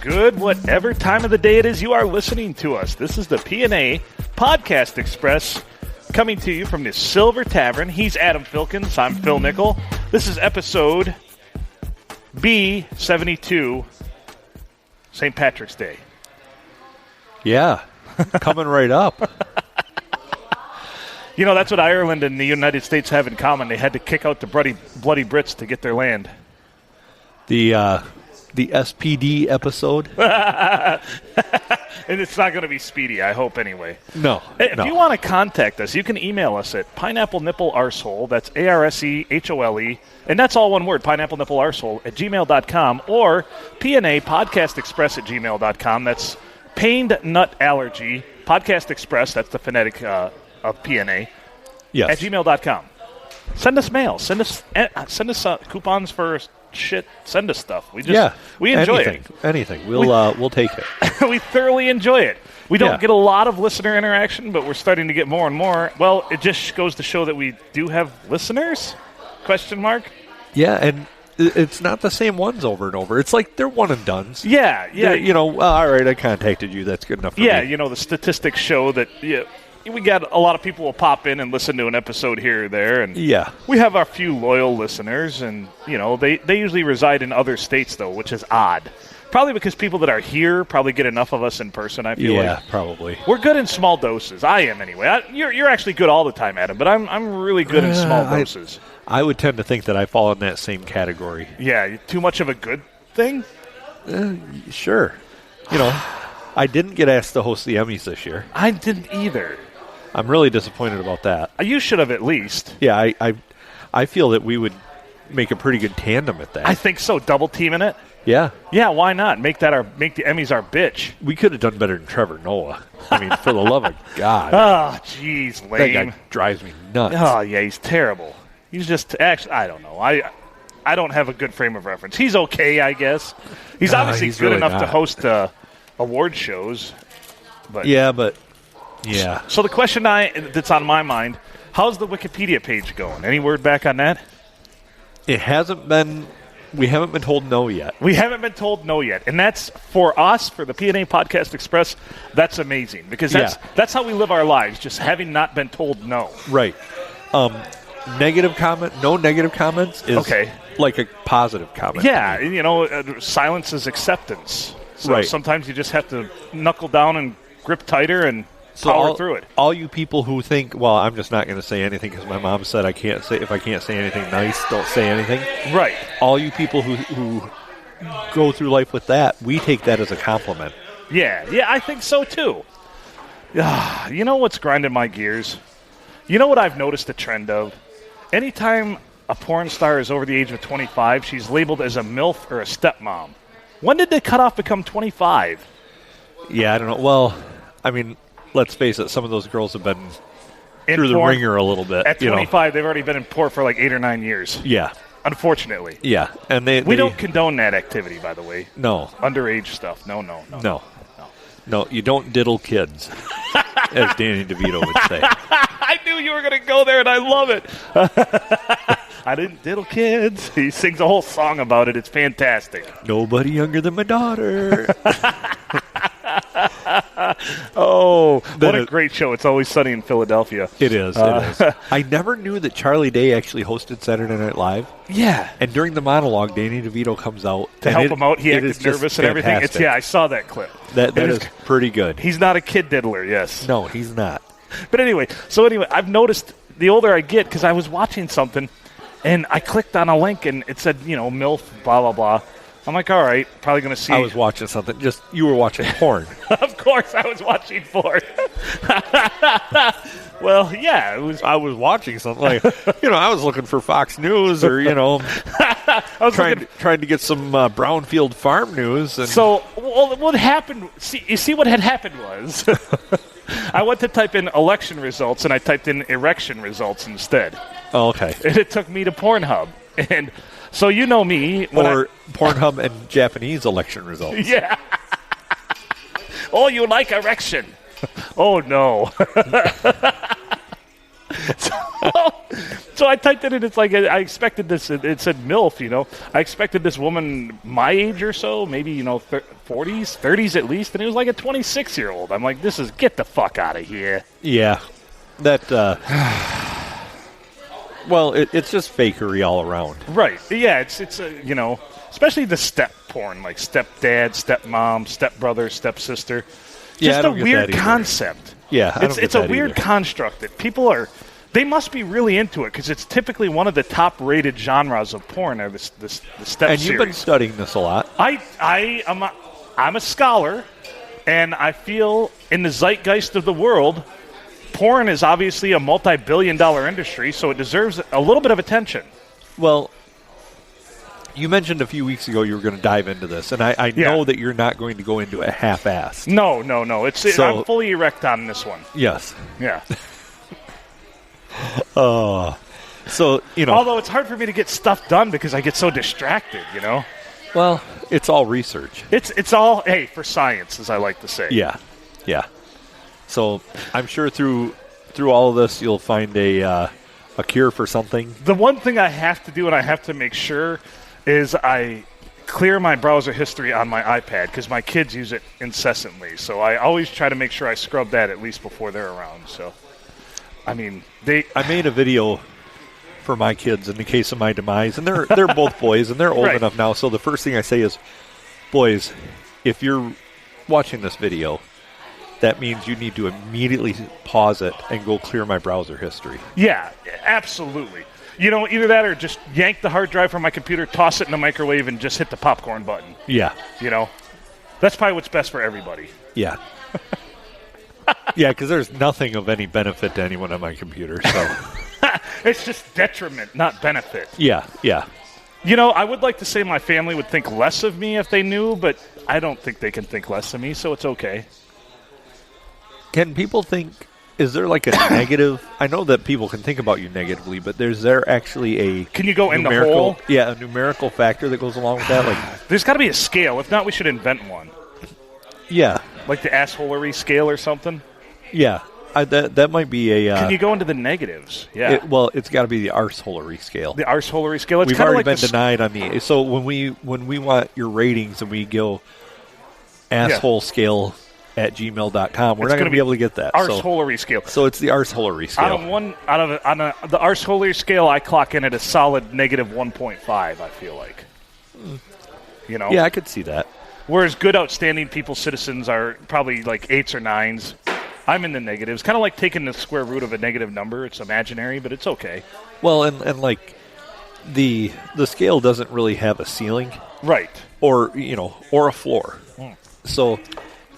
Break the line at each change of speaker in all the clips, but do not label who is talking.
good whatever time of the day it is you are listening to us. This is the P&A Podcast Express coming to you from the Silver Tavern. He's Adam Filkins. I'm Phil Nickel. This is episode B72, St. Patrick's Day.
Yeah, coming right up.
You know, that's what Ireland and the United States have in common. They had to kick out the bloody Brits to get their land.
The SPD episode.
And it's not going to be speedy, I hope, anyway.
No.
If you want to contact us, you can email us at pineapplenipplearsehole, that's ARSEHOLE, and that's all one word, pineapplenipplearsehole at gmail.com, or PNA Podcast Express at gmail.com. That's pained nut allergy, Podcast Express, that's the phonetic of PNA,
yes.
at gmail.com. Send us mail. Send us coupons for shit. Send us stuff. We enjoy
anything. We'll take it.
We thoroughly enjoy it. We don't get a lot of listener interaction, but we're starting to get more and more. Well, it just goes to show that we do have listeners? Question mark?
Yeah, and it's not the same ones over and over. It's like they're one and dones.
Yeah.
All right, I contacted you. That's good enough for me.
Yeah, the statistics show that we got a lot of people will pop in and listen to an episode here or there. And we have our few loyal listeners, and, they usually reside in other states, though, which is odd. Probably because people that are here probably get enough of us in person, I feel like.
Yeah, probably.
We're good in small doses. I am, anyway. You're actually good all the time, Adam, but I'm really good in small doses.
I would tend to think that I fall in that same category.
Yeah, too much of a good thing?
Sure. I didn't get asked to host the Emmys this year.
I didn't either.
I'm really disappointed about that.
You should have at least.
Yeah, I feel that we would make a pretty good tandem at that.
I think so. Double teaming it?
Yeah.
Yeah, why not? Make the Emmys our bitch.
We could have done better than Trevor Noah. I mean, for the love of God.
Oh, jeez, lame.
That guy drives me nuts.
Oh, yeah, he's terrible. He's just, actually, I don't know. I don't have a good frame of reference. He's okay, I guess. He's obviously good really enough to host award shows. But
yeah.
So the question that's on my mind, how's the Wikipedia page going? Any word back on that?
It hasn't been. We haven't been told no yet.
We haven't been told no yet. And that's, for us, for the P&A Podcast Express, that's amazing. Because that's how we live our lives, just having not been told no.
Right. No negative comments is like a positive comment.
Yeah, silence is acceptance. So sometimes you just have to knuckle down and grip tighter and power through it.
All you people who think, well, I'm just not going to say anything because my mom said if I can't say anything nice, don't say anything.
Right.
All you people who go through life with that, we take that as a compliment.
Yeah, I think so too. You know what's grinding my gears? You know what I've noticed a trend of? Anytime a porn star is over the age of 25, she's labeled as a MILF or a stepmom. When did the cutoff become 25?
Yeah, I don't know. Well, I mean, let's face it, some of those girls have been through the ringer a little bit.
At 25, they've already been in porn for like 8 or 9 years.
Yeah.
Unfortunately.
Yeah. And
we don't condone that activity, by the way.
No.
Underage stuff. No.
No, you don't diddle kids, as Danny DeVito would say.
I knew you were going to go there, and I love it. I didn't diddle kids. He sings a whole song about it. It's fantastic.
Nobody younger than my daughter.
Oh, what a great show. It's Always Sunny in Philadelphia.
It is. I never knew that Charlie Day actually hosted Saturday Night Live.
Yeah.
And during the monologue, Danny DeVito comes out.
To help him out. He acted nervous and everything. I saw that clip.
That is pretty good.
He's not a kid diddler, yes.
No, he's not.
But anyway, I've noticed the older I get, because I was watching something, and I clicked on a link, and it said, MILF, blah, blah, blah. I'm like, all right, probably going to see.
I was watching something. You were watching porn.
Of course, I was watching porn. Well, yeah,
I was watching something like, I was looking for Fox News or, I was trying to get some Brownfield Farm news. And
so, what happened? You see, what had happened was, I went to type in election results, and I typed in erection results instead.
Oh, okay.
And it took me to Pornhub, and. So you know me.
Or Pornhub and Japanese election results.
Yeah. Oh, you like erection. Oh, no. So I typed it in. It's like I expected this. It said MILF. I expected this woman my age or so, maybe 40s, 30s at least, and it was like a 26-year-old. I'm like, get the fuck out of here.
Yeah, that. Well, it's just fakery all around.
Right. Yeah. It's especially the step porn, like stepdad, stepmom, stepbrother, stepsister. Just a weird concept.
Yeah,
it's a weird construct that people they must be really into it because it's typically one of the top-rated genres of porn. Or the step
and
series.
You've been studying this a lot.
I'm a scholar, and I feel in the zeitgeist of the world, porn is obviously a multi-billion-dollar industry, so it deserves a little bit of attention.
Well, you mentioned a few weeks ago you were going to dive into this, and I know that you're not going to go into it half-assed.
No. I'm fully erect on this one.
Yes.
Yeah.
So,
Although it's hard for me to get stuff done because I get so distracted,
Well, it's all research.
It's all, for science, as I like to say.
Yeah. So I'm sure through all of this you'll find a cure for something.
The one thing I have to do, and I have to make sure, is I clear my browser history on my iPad because my kids use it incessantly. So I always try to make sure I scrub that at least before they're around. So, I made
a video for my kids in the case of my demise, and they're both boys, and they're old
right.
enough now. So the first thing I say is, boys, if you're watching this video, that means you need to immediately pause it and go clear my browser history.
Yeah, absolutely. Either that or just yank the hard drive from my computer, toss it in the microwave, and just hit the popcorn button.
Yeah.
That's probably what's best for everybody.
Yeah. Yeah, because there's nothing of any benefit to anyone on my computer. So
it's just detriment, not benefit.
Yeah.
I would like to say my family would think less of me if they knew, but I don't think they can think less of me, so it's okay.
Can people think, is there like a negative? I know that people can think about you negatively, but is there actually a
Can you go in the hole?
Yeah, a numerical factor that goes along with that?
There's got to be a scale. If not, we should invent one.
Yeah.
Like the assholery scale or something?
Yeah. That might be a...
Can you go into the negatives? Yeah.
It's got to be the arseholery scale.
The arseholery scale?
We've already been denied on the... So when we want your ratings and we go asshole scale at gmail.com, we're not going to be able to get that.
Arseholery scale.
So it's the arseholery scale.
The arseholery scale, I clock in at a solid negative 1.5, I feel like.
Yeah, I could see that.
Whereas good, outstanding people, citizens, are probably like 8s or 9s. I'm in the negatives. Kind of like taking the square root of a negative number. It's imaginary, but it's okay.
Well, and like the scale doesn't really have a ceiling.
Right.
Or a floor. So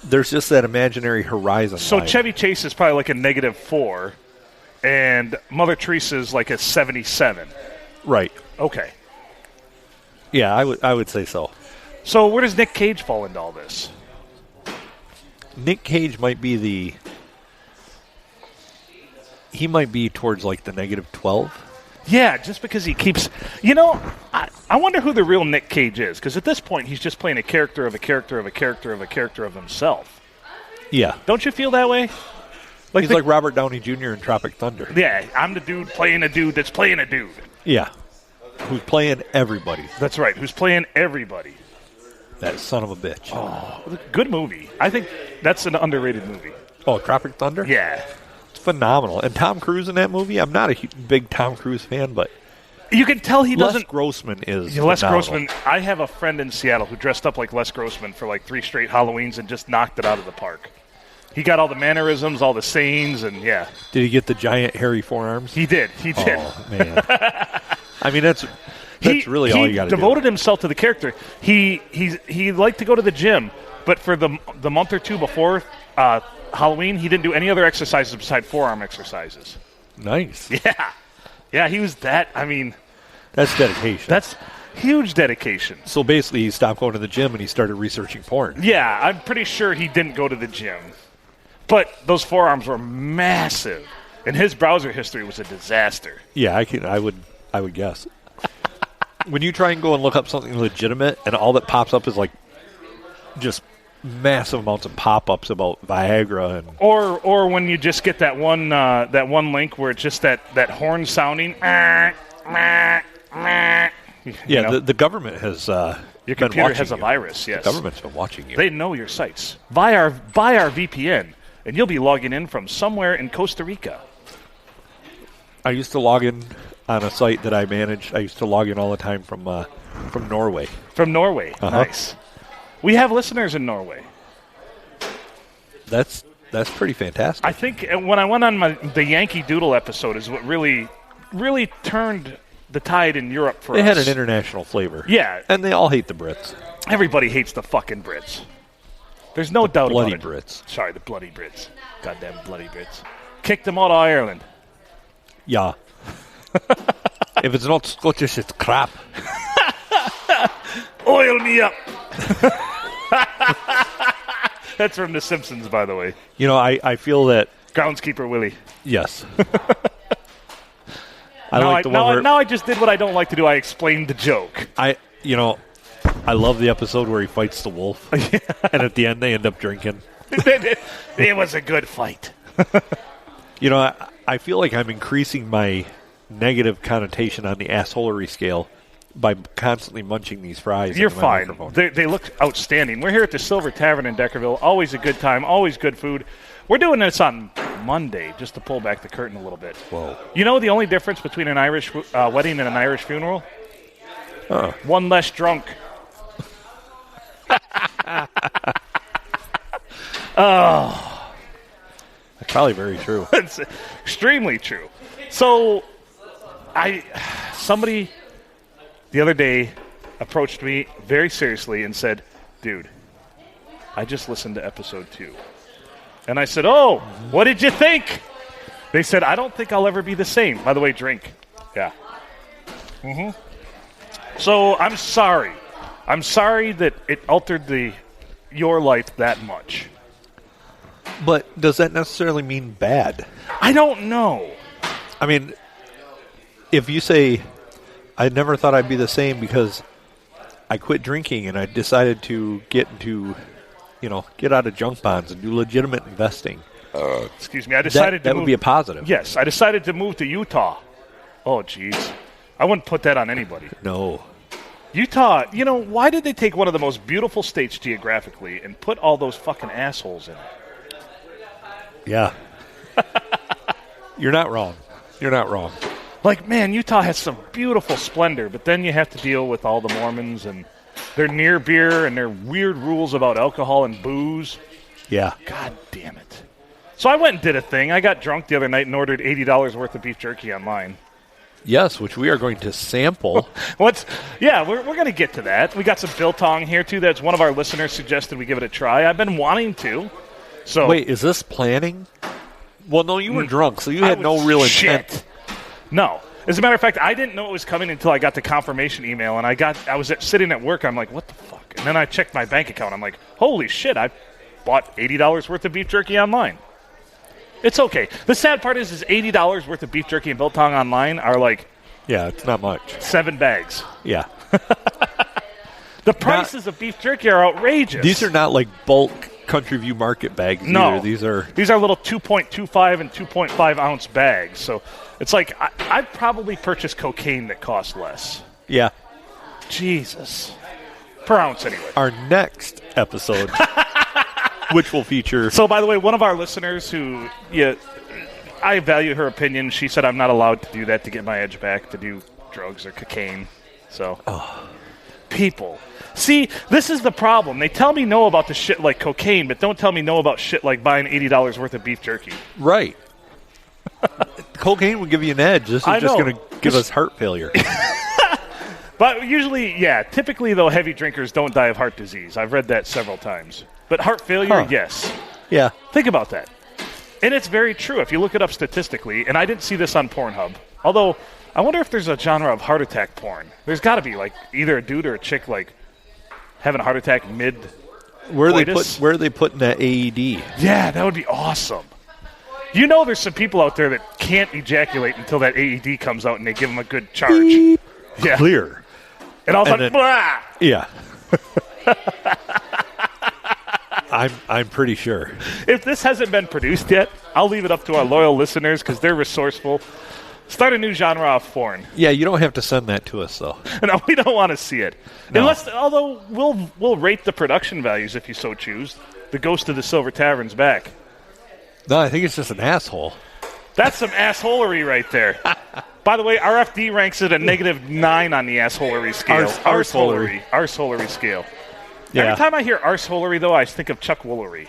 there's just that imaginary horizon
So
line.
Chevy Chase is probably like a negative 4, and Mother Teresa is like a 77.
Right.
Okay.
Yeah, I would say so.
So where does Nick Cage fall into all this?
Nick Cage might be he might be towards like the negative 12.
Yeah, just because he keeps... I wonder who the real Nick Cage is, because at this point he's just playing a character of a character of a character of a character of himself.
Yeah.
Don't you feel that way?
He's like Robert Downey Jr. in Tropic Thunder.
Yeah, I'm the dude playing a dude that's playing a dude.
Yeah. Who's playing everybody.
That's right, who's playing everybody.
That son of a bitch.
Oh, good movie. I think that's an underrated movie.
Oh, Tropic Thunder?
Yeah.
It's phenomenal. And Tom Cruise in that movie, I'm not a big Tom Cruise fan, but...
You can tell he doesn't...
Les Grossman is
Les
phenomenal.
Grossman. I have a friend in Seattle who dressed up like Les Grossman for like 3 straight Halloweens and just knocked it out of the park. He got all the mannerisms, all the sayings, and yeah.
Did he get the giant hairy forearms?
He did.
Oh, man. I mean, that's really all you got to do.
He devoted himself to the character. He liked to go to the gym, but for the month or two before Halloween, he didn't do any other exercises besides forearm exercises.
Nice.
Yeah, he was that. I mean,
that's dedication.
That's huge dedication.
So basically, he stopped going to the gym and he started researching porn.
Yeah, I'm pretty sure he didn't go to the gym, but those forearms were massive, and his browser history was a disaster.
Yeah, I would guess. When you try and go and look up something legitimate, and all that pops up is like just massive amounts of pop-ups about Viagra and
or when you just get that one link where it's just that horn sounding.
The government has
your computer has a virus. Yes,
the government's been watching you.
They know your sites. Buy our VPN, and you'll be logging in from somewhere in Costa Rica.
I used to log in on a site that I managed. I used to log in all the time from Norway.
From Norway, Nice. We have listeners in Norway.
That's pretty fantastic.
I think when I went on the Yankee Doodle episode is what really turned the tide in Europe for us.
They had an international flavor.
Yeah.
And they all hate the Brits.
Everybody hates the fucking Brits. There's no doubt about it.
Bloody Brits.
Sorry, the bloody Brits. Goddamn bloody Brits. Kicked them out of Ireland.
Yeah. If it's not Scottish, it's crap.
Oil me up. That's from The Simpsons, by the way.
You know, I feel that...
Groundskeeper Willie.
Yes.
Now I just did what I don't like to do. I explained the joke.
I love the episode where he fights the wolf, and at the end they end up drinking.
It was a good fight.
You know, I feel like I'm increasing my negative connotation on the assholery scale by constantly munching these fries.
You're fine. They look outstanding. We're here at the Silver Tavern in Deckerville. Always a good time. Always good food. We're doing this on Monday, just to pull back the curtain a little bit.
Whoa.
You know the only difference between an Irish wedding and an Irish funeral? One less drunk.
Oh. That's probably very true.
It's extremely true. So, somebody the other day approached me very seriously and said, dude, I just listened to episode 2. And I said, oh, what did you think? They said, I don't think I'll ever be the same. By the way, drink. Yeah. Mm-hmm. So I'm sorry. I'm sorry that it altered your life that much.
But does that necessarily mean bad?
I don't know.
I mean, if you say, I never thought I'd be the same because I quit drinking and I decided to get out of junk bonds and do legitimate investing.
Excuse me. I decided
that would be a positive.
Yes, I decided to move to Utah. Oh, jeez. I wouldn't put that on anybody.
No.
Utah, why did they take one of the most beautiful states geographically and put all those fucking assholes in it?
Yeah. You're not wrong. You're not wrong.
Like, man, Utah has some beautiful splendor, but then you have to deal with all the Mormons and their near beer and their weird rules about alcohol and booze.
Yeah.
God damn it. So I went and did a thing. I got drunk the other night and ordered $80 worth of beef jerky online.
Yes, which we are going to sample.
We're going to get to that. We got some Biltong here, too. That's one of our listeners suggested we give it a try. I've been wanting to. So
wait, is this planning? Well, no, you were drunk, so you had no real intent.
Shit. No. As a matter of fact, I didn't know it was coming until I got the confirmation email, and I was sitting at work. I'm like, what the fuck? And then I checked my bank account. I'm like, holy shit, I bought $80 worth of beef jerky online. It's okay. The sad part is $80 worth of beef jerky and Biltong online are like...
Yeah, it's not much.
7 bags.
Yeah.
The prices of beef jerky are outrageous.
These are not like bulk Country View Market bags either. These are
little 2.25 and 2.5 ounce bags. So it's like I'd probably purchase cocaine that costs less.
Yeah.
Jesus. Per ounce anyway.
Our next episode, which will feature...
So, by the way, one of our listeners who... I value her opinion. She said I'm not allowed to do that to get my edge back, to do drugs or cocaine. So, people. See, this is the problem. They tell me no about the shit like cocaine, but don't tell me no about shit like buying $80 worth of beef jerky.
Right. Cocaine will give you an edge. This is just going to give us heart failure.
But usually, typically, though, heavy drinkers don't die of heart disease. I've read that several times. But heart failure, yes.
Yeah.
Think about that. And it's very true if you look it up statistically, and I didn't see this on Pornhub. Although, I wonder if there's a genre of heart attack porn. There's got to be, like, either a dude or a chick, like, having a heart attack mid
Where are they putting that AED?
Yeah, that would be awesome. You know there's some people out there that can't ejaculate until that AED comes out and they give them a good charge.
Beep.
Yeah.
Clear.
And all of a sudden, blah!
Yeah. I'm pretty sure.
If this hasn't been produced yet, I'll leave it up to our loyal listeners because they're resourceful. Start a new genre of porn.
Yeah, you don't have to send that to us, though.
No, we don't want to see it.
No.
Although we'll rate the production values if you so choose. The Ghost of the Silver Tavern's back.
No, I think it's just an asshole.
That's some assholery right there. By the way, RFD ranks it a -9 on the assholery scale.
Arseholery.
Arseholery scale.
Yeah.
Every time I hear arseholery, though, I think of Chuck Woolery.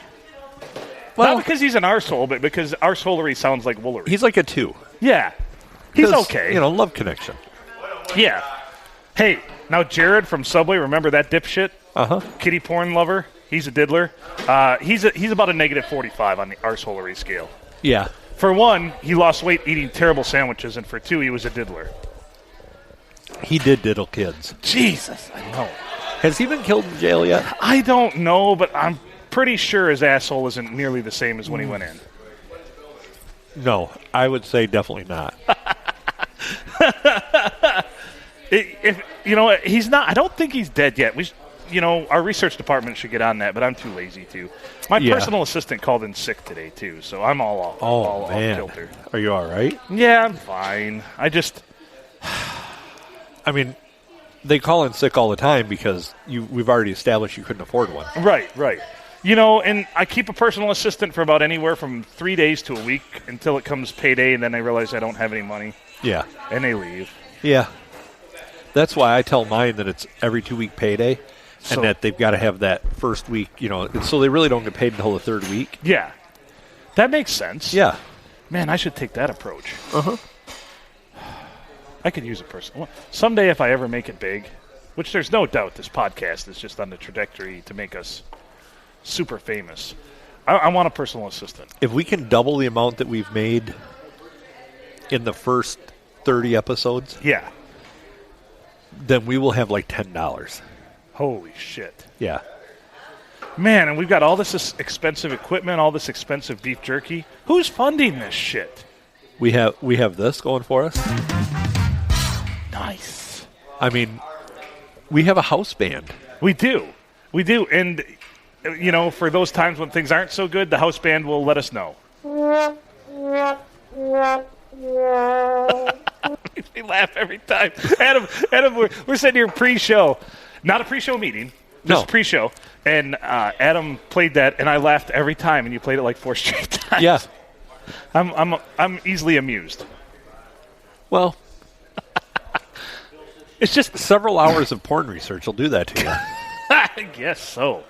Well,
Not because he's an arsehole, but because arseholery sounds like Woolery.
he's like a 2.
Yeah. He's
'Cause,
okay.
You know, love connection.
Yeah. Hey, now Jared from Subway, remember that dipshit?
Uh-huh.
Kitty porn lover? He's a diddler. He's about a -45 on the arseholery scale.
Yeah.
For one, he lost weight eating terrible sandwiches, and for two, he was a diddler.
He did diddle kids.
Jesus, I know.
Has he been killed in jail yet?
I don't know, but I'm pretty sure his asshole isn't nearly the same as when he went in.
No, I would say definitely not.
He's not. I don't think he's dead yet. Our research department should get on that, but I'm too lazy to. My personal assistant called in sick today too, so I'm all off kilter.
Are you all right?
Yeah, I'm fine.
I mean, they call in sick all the time because we've already established you couldn't afford one.
Right. And I keep a personal assistant for about anywhere from 3 days to a week until it comes payday, and then I realize I don't have any money.
Yeah.
And they leave.
Yeah. That's why I tell mine that it's every 2-week payday. And that they've got to have that first week, so they really don't get paid until the third week.
Yeah. That makes sense.
Yeah.
Man, I should take that approach.
Uh-huh.
I could use a personal. Someday if I ever make it big, which there's no doubt this podcast is just on the trajectory to make us super famous, I want a personal assistant.
If we can double the amount that we've made in the first 30 episodes,
yeah,
then we will have like $10.
Holy shit.
Yeah.
Man, and we've got all this expensive equipment, all this expensive beef jerky. Who's funding this shit?
We have this going for us.
Nice.
I mean, we have a house band.
We do. And, for those times when things aren't so good, the house band will let us know. Makes me laugh every time. Adam, we're sitting here pre-show. Not a pre-show meeting, just pre-show. And Adam played that, and I laughed every time, and you played it like 4 straight times.
Yeah.
I'm easily amused.
Well, it's just several hours of porn research will do that to you.
I guess so.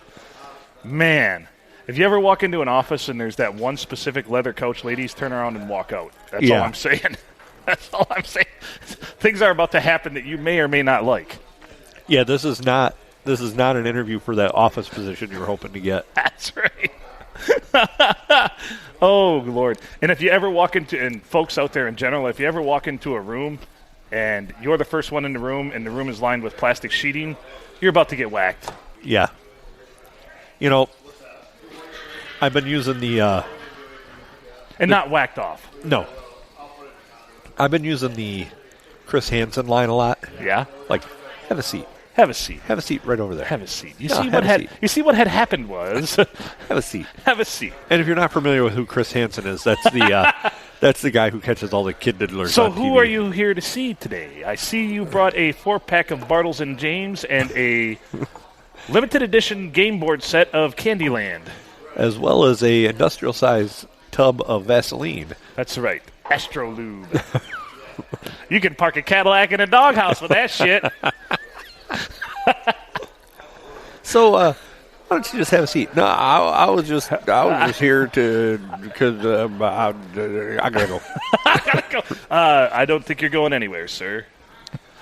Man, if you ever walk into an office and there's that one specific leather couch, ladies, turn around and walk out. That's all I'm saying. That's all I'm saying. Things are about to happen that you may or may not like.
Yeah, this is not an interview for that office position you were hoping to get.
That's right. Oh, Lord. And if you ever walk into, and folks out there in general, if you ever walk into a room and you're the first one in the room and the room is lined with plastic sheeting, you're about to get whacked.
Yeah. I've been using the...
not whacked off.
No. I've been using the Chris Hansen line a lot.
Yeah?
Like, have a seat.
Have a seat.
Have a seat right over there.
Have a seat. You see what had happened was...
Have a seat.
Have a seat.
And if you're not familiar with who Chris Hansen is, that's the that's the guy who catches all the kid diddlers
So
on TV.
Who are you here to see today? I see you brought a 4-pack of Bartles and James and a limited edition game board set of Candyland.
As well as a industrial-sized tub of Vaseline.
That's right. Astrolube. You can park a Cadillac in a doghouse with that shit.
So, why don't you just have a seat? No, I was just here because I gotta go.
I gotta go. I don't think you're going anywhere, sir.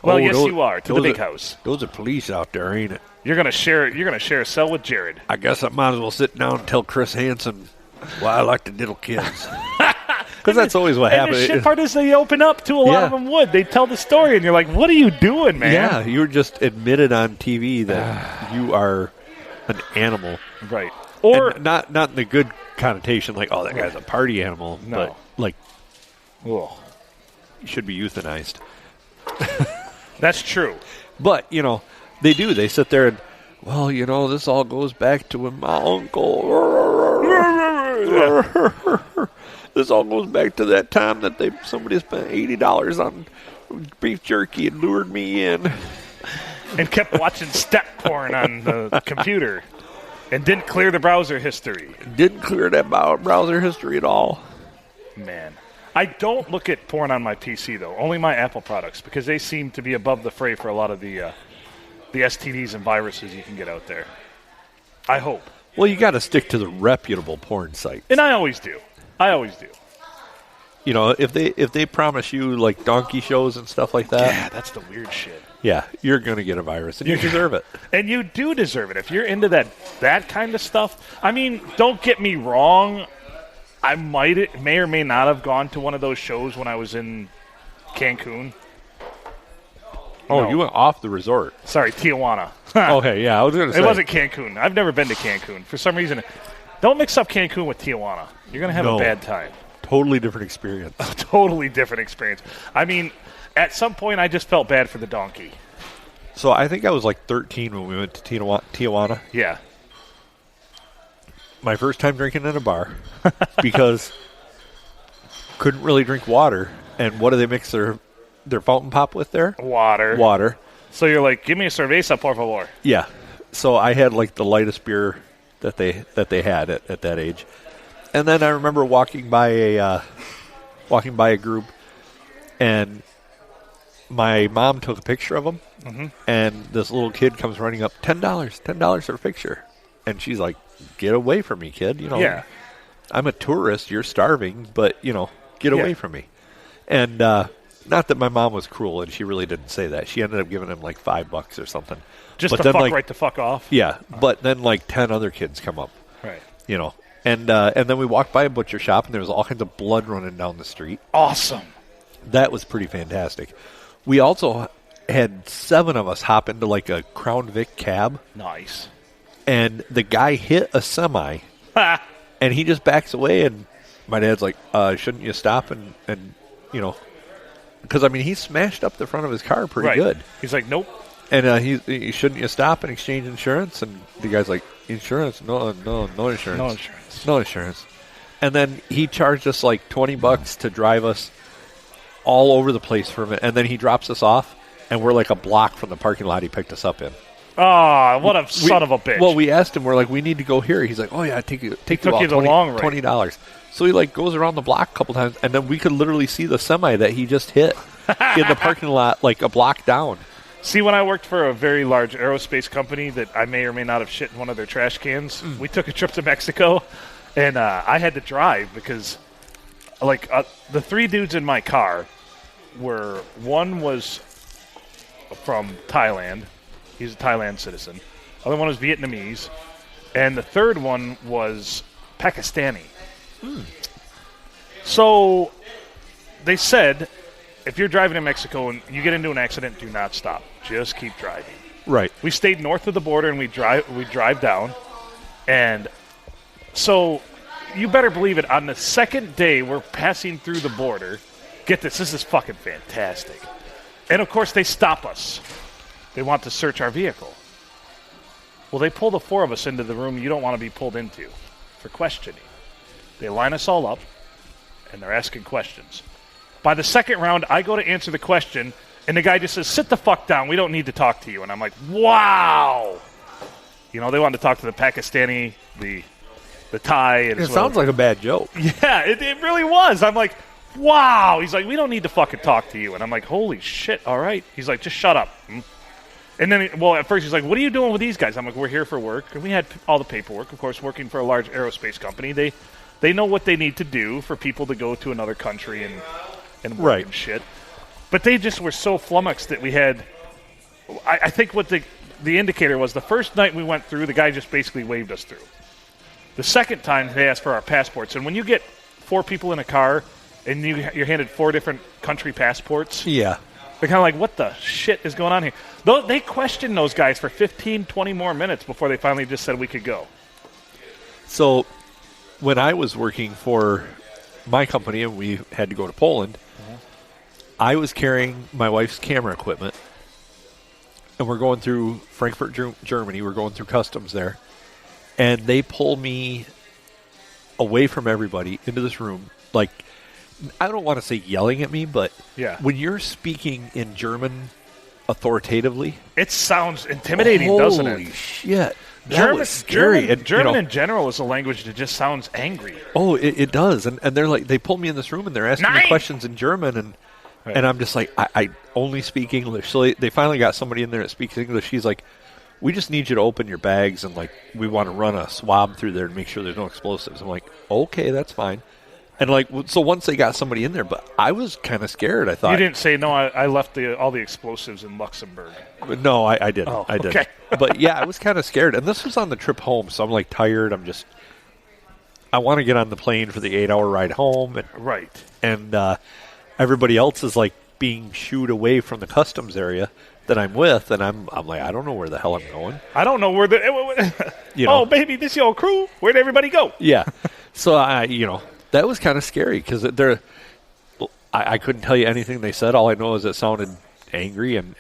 Well, yes, you are to the big house.
Those are police out there, ain't it?
You're gonna share a cell with Jared.
I guess I might as well sit down and tell Chris Hansen why I like to diddle kids. Because that's always what happens.
The shit part is they open up to a lot of them would. They tell the story, and you're like, what are you doing, man?
Yeah, you were just admitted on TV that you are an animal.
Right. Or
and not in the good connotation, like, oh, that guy's a party animal.
No.
But, like,
you
should be euthanized.
That's true.
But, they do. They sit there and, well, this all goes back to when my uncle. This all goes back to that time that somebody spent $80 on beef jerky and lured me in.
And kept watching step porn on the computer. And didn't clear the browser history.
Didn't clear that browser history at all.
Man. I don't look at porn on my PC, though. Only my Apple products, because they seem to be above the fray for a lot of the STDs and viruses you can get out there. I hope.
Well, you got to stick to the reputable porn sites.
And I always do.
If they promise you like donkey shows and stuff like that.
Yeah, that's the weird shit.
Yeah, you're going to get a virus, and you deserve it.
And you do deserve it. If you're into that kind of stuff. I mean, don't get me wrong. I may or may not have gone to one of those shows when I was in Cancun.
Oh,
No.
You went off the resort.
Sorry, Tijuana.
Okay, yeah, I was going to say.
It wasn't Cancun. I've never been to Cancun. For some reason, don't mix up Cancun with Tijuana. You're going to have a bad time.
Totally different experience.
Totally different experience. I mean, at some point, I just felt bad for the donkey.
So I think I was like 13 when we went to Tijuana.
Yeah.
My first time drinking in a bar because couldn't really drink water. And what do they mix their fountain pop with there?
Water. So you're like, give me a cerveza, por favor.
Yeah. So I had like the lightest beer that they had at that age. And then I remember walking by a group, and my mom took a picture of them, and this little kid comes running up, $10 for a picture. And she's like, get away from me, kid.
Yeah.
I'm a tourist. You're starving, but, get away from me. And not that my mom was cruel, and she really didn't say that. She ended up giving him like $5 or something.
Just to right the fuck off?
Yeah, but then like 10 other kids come up.
Right.
And then we walked by a butcher shop, and there was all kinds of blood running down the street.
Awesome.
That was pretty fantastic. We also had 7 of us hop into like a Crown Vic cab.
Nice.
And the guy hit a semi, and he just backs away, and my dad's like, shouldn't you stop and because, I mean, he smashed up the front of his car pretty good.
He's like, nope.
And he shouldn't you stop and exchange insurance? And the guy's like, insurance? No insurance. No insurance. And then he charged us like $20 to drive us all over the place for a minute. And then he drops us off, and we're like a block from the parking lot he picked us up in.
Oh, what a son of a bitch.
Well, we asked him, we're like, we need to go here. He's like, oh, yeah, take you
the long way.
$20. So he like goes around the block a couple times, and then we could literally see the semi that he just hit in the parking lot like a block down.
See, when I worked for a very large aerospace company that I may or may not have shit in one of their trash cans, we took a trip to Mexico, and I had to drive because, the 3 dudes in my car one was from Thailand. He's a Thailand citizen. The other one was Vietnamese. And the third one was Pakistani. So they said, if you're driving in Mexico and you get into an accident, do not stop. Just keep driving.
Right.
We stayed north of the border, and we drive down. And so you better believe it. On the second day, we're passing through the border. Get this is fucking fantastic. And, of course, they stop us. They want to search our vehicle. Well, they pull the 4 of us into the room you don't want to be pulled into for questioning. They line us all up, and they're asking questions. By the second round, I go to answer the question, and the guy just says, sit the fuck down. We don't need to talk to you. And I'm like, wow. They wanted to talk to the Pakistani, the Thai. And
it sounds like a bad joke.
Yeah, it really was. I'm like, wow. He's like, we don't need to fucking talk to you. And I'm like, holy shit, all right. He's like, just shut up. And then, at first he's like, what are you doing with these guys? I'm like, we're here for work. And we had all the paperwork, of course, working for a large aerospace company. They know what they need to do for people to go to another country and work and shit. But they just were so flummoxed that we had, I think what the indicator was, the first night we went through, the guy just basically waved us through. The second time, they asked for our passports. And when you get 4 people in a car and you're handed 4 different country passports,
yeah,
they're kind of like, what the shit is going on here? They questioned those guys for 15, 20 more minutes before they finally just said we could go.
So when I was working for my company and we had to go to Poland, I was carrying my wife's camera equipment, and we're going through Frankfurt, Germany. We're going through customs there. And they pull me away from everybody into this room. Like, I don't want to say yelling at me, but when you're speaking in German authoritatively,
it sounds intimidating, doesn't it?
Holy shit.
German,
was scary.
German in general is a language that just sounds angry.
Oh, it does. And they're like, they pull me in this room and they're asking me questions in German, and I'm just like, I only speak English. So they finally got somebody in there that speaks English. She's like, we just need you to open your bags and like we want to run a swab through there to make sure there's no explosives. I'm like, okay, that's fine. And like, so once they got somebody in there, but I was kind of scared. I thought
you didn't say no. I left all the explosives in Luxembourg.
No, I didn't.
Oh,
I didn't.
okay.
But yeah, I was kind of scared. And this was on the trip home, so I'm like tired. I want to get on the plane for the 8-hour ride home. And,
right.
And everybody else is like being shooed away from the customs area that I'm with, and I'm like, I don't know where the hell I'm going.
I don't know where oh, baby, this your crew? Where'd everybody go?
Yeah. So that was kind of scary because I couldn't tell you anything they said. All I know is it sounded angry and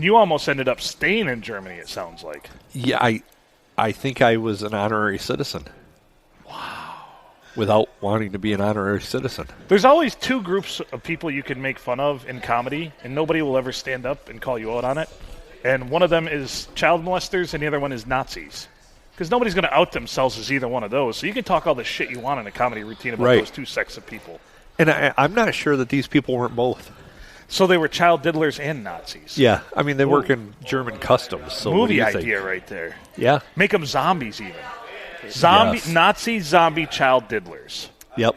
you almost ended up staying in Germany, it sounds like.
Yeah, I think I was an honorary citizen.
Wow.
Without wanting to be an honorary citizen.
There's always two groups of people you can make fun of in comedy, and nobody will ever stand up and call you out on it. And one of them is child molesters, and the other one is Nazis. Because nobody's going to out themselves as either one of those. So you can talk all the shit you want in a comedy routine about those two sects of people.
And I'm not sure that these people weren't both.
So they were child diddlers and Nazis.
Yeah. I mean, they work in German customs. So
movie idea right there.
Yeah.
Make them zombies even.
Yes.
Nazi zombie child diddlers.
Yep.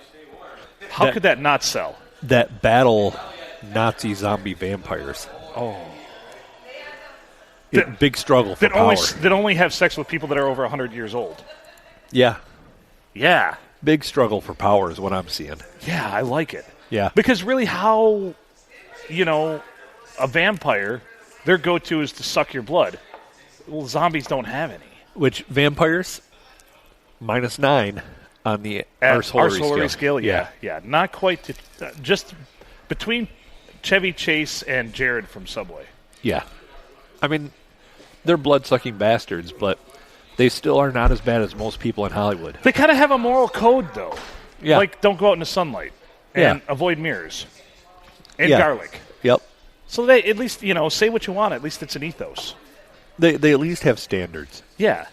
How could that not sell?
That battle Nazi zombie vampires.
Oh.
Big struggle for power.
That only have sex with people that are over 100 years old.
Yeah.
Yeah.
Big struggle for power is what I'm seeing.
Yeah, I like it.
Yeah.
Because really how, a vampire, their go-to is to suck your blood. Well, zombies don't have any.
Which, vampires, -9 on the arseholery
scale. Yeah. Not quite. Just between Chevy Chase and Jared from Subway.
Yeah. I mean, they're blood-sucking bastards, but they still are not as bad as most people in Hollywood.
They kind of have a moral code, though.
Yeah.
Like, don't go out in the sunlight. And avoid mirrors. And garlic.
Yep.
So they at least, say what you want. At least it's an ethos.
They at least have standards.
Yeah.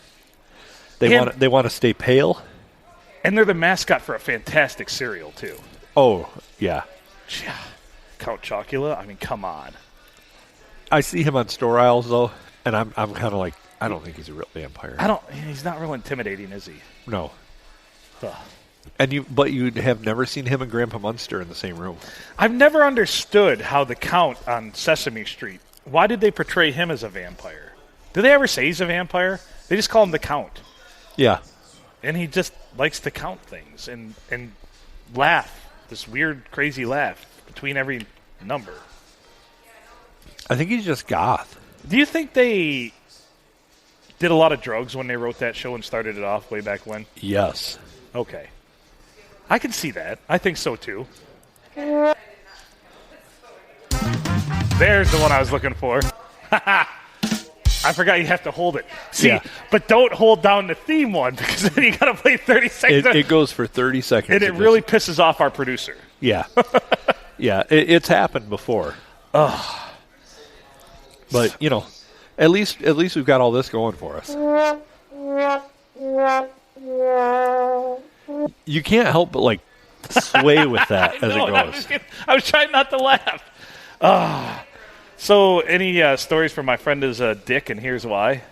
They want to stay pale.
And they're the mascot for a fantastic cereal, too.
Oh, yeah.
Count Chocula? I mean, come on.
I see him on store aisles, though, and I'm kind of like, I don't think he's a real vampire.
He's not real intimidating, is he?
No.
Ugh.
But you have never seen him and Grandpa Munster in the same room.
I've never understood how the Count on Sesame Street, why did they portray him as a vampire? Did they ever say he's a vampire? They just call him the Count.
Yeah.
And he just likes to count things and laugh, this weird, crazy laugh between every number.
I think he's just goth.
Do you think they did a lot of drugs when they wrote that show and started it off way back when?
Yes.
Okay. I can see that. I think so, too. There's the one I was looking for. I forgot you have to hold it. See, but don't hold down the theme one because then you got to play 30 seconds.
It goes for 30 seconds.
And it really pisses off our producer.
Yeah. Yeah, it's happened before.
Ugh.
But, at least we've got all this going for us. You can't help but, sway with that as it goes.
I was trying not to laugh. So, any stories from my friend is Dick, and here's why?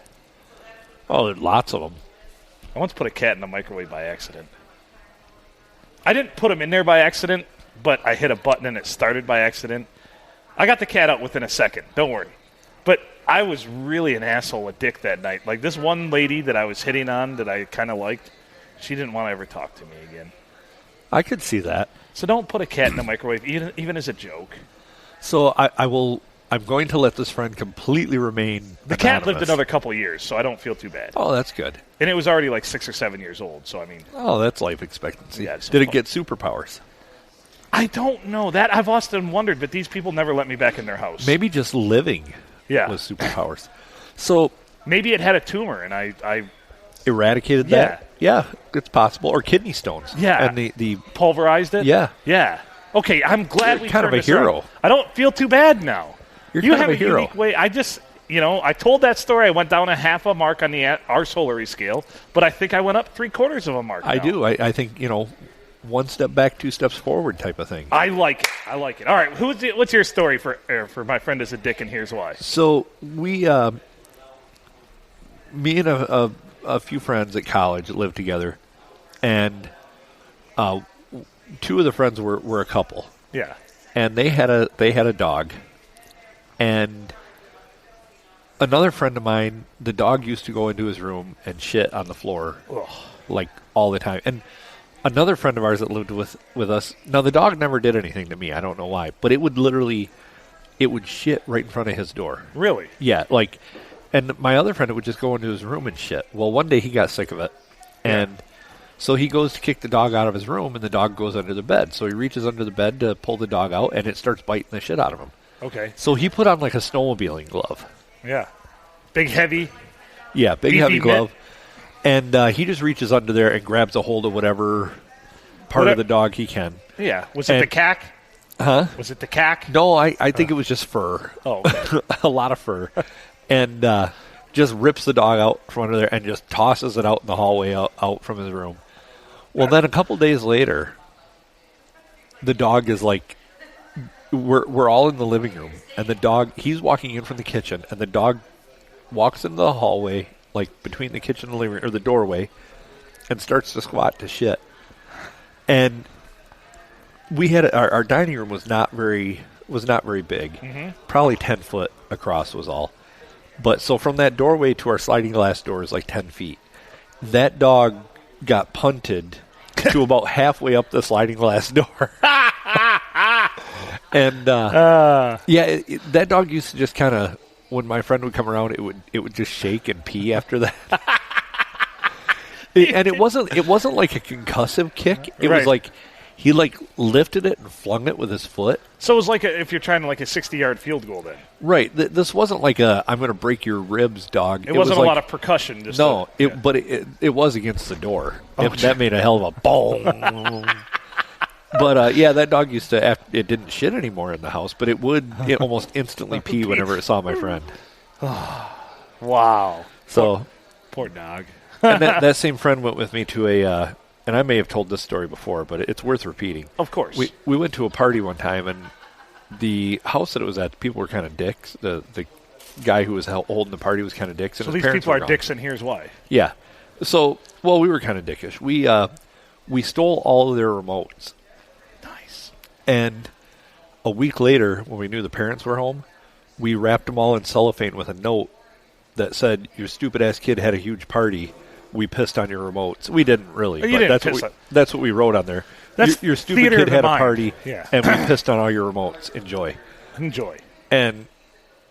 Oh, there's lots of them.
I once put a cat in the microwave by accident. I didn't put him in there by accident, but I hit a button and it started by accident. I got the cat out within a second. Don't worry. But I was really an asshole with Dick that night. Like, this one lady that I was hitting on that I kind of liked, she didn't want to ever talk to me again.
I could see that.
So don't put a cat in the microwave, even as a joke.
So I'm going to let this friend completely remain
The cat lived another couple years, so I don't feel too bad.
Oh, that's good.
And it was already 6 or 7 years old, so I mean...
Oh, that's life expectancy.
Yeah,
Did it get superpowers?
I don't know. That I've often wondered, but these people never let me back in their house.
Maybe just living was superpowers. So
maybe it had a tumor, and I
eradicated that. Yeah, it's possible. Or kidney stones.
Yeah,
and the
pulverized it.
Yeah.
Okay, I'm glad we
kind of a
this
hero.
around. I don't feel too bad now.
You
have
kind of a hero.
Unique way. I just, I told that story. I went down a half a mark on the arseholery scale, but I think I went up 3/4 of a mark.
I do. I think, one step back, 2 steps forward type of thing.
I like it. All right, what's your story for my friend is a dick, and here's why.
So we, me and a few friends at college lived together, and 2 of the friends were a couple.
Yeah.
And they had a dog, and another friend of mine, the dog used to go into his room and shit on the floor, like all the time. And another friend of ours that lived with us, now the dog never did anything to me. I don't know why, but it would shit right in front of his door.
Really?
Yeah, and my other friend would just go into his room and shit. Well, one day he got sick of it, and so he goes to kick the dog out of his room, and the dog goes under the bed. So he reaches under the bed to pull the dog out, and it starts biting the shit out of him.
Okay.
So he put on like a snowmobiling glove.
Yeah. Big, heavy.
Yeah, big, heavy glove. And he just reaches under there and grabs a hold of whatever part of the dog he can.
Yeah. Was it the cack?
Huh?
Was it the cack?
No, I think it was just fur.
Oh, okay.
A lot of fur. And just rips the dog out from under there and just tosses it out in the hallway out from his room. Well, then a couple days later, the dog is like, we're all in the living room, and the dog, he's walking in from the kitchen, and the dog walks into the hallway, like between the kitchen and the living room, or the doorway, and starts to squat to shit. And we had our dining room was not very big, probably 10 foot across was all. But so from that doorway to our sliding glass door is like 10 feet. That dog got punted to about halfway up the sliding glass door. And that dog used to just kind of, when my friend would come around, it would just shake and pee after that. And it wasn't like a concussive kick. It was like he lifted it and flung it with his foot.
So it was like if you're trying to like a 60-yard field goal then.
Right. This wasn't like a I'm going to break your ribs dog.
It wasn't a lot of percussion.
But it was against the door. That made a hell of a boom. But that dog used to. It didn't shit anymore in the house, but it almost instantly pee whenever it saw my friend.
Wow.
So
poor dog.
And that same friend went with me to a. And I may have told this story before, but it's worth repeating.
Of course.
We went to a party one time, and the house that it was at, people were kind of dicks. The guy who was holding the party was kind of dicks. And
so
his
these people are
gone.
dicks, and here's why.
Yeah. So, we were kind of dickish. We stole all of their remotes.
Nice.
And a week later, when we knew the parents were home, we wrapped them all in cellophane with a note that said, "Your stupid-ass kid had a huge party. We pissed on your remotes." We didn't really. That's what we wrote on there. Your stupid kid had a party, and we pissed on all your remotes. Enjoy. And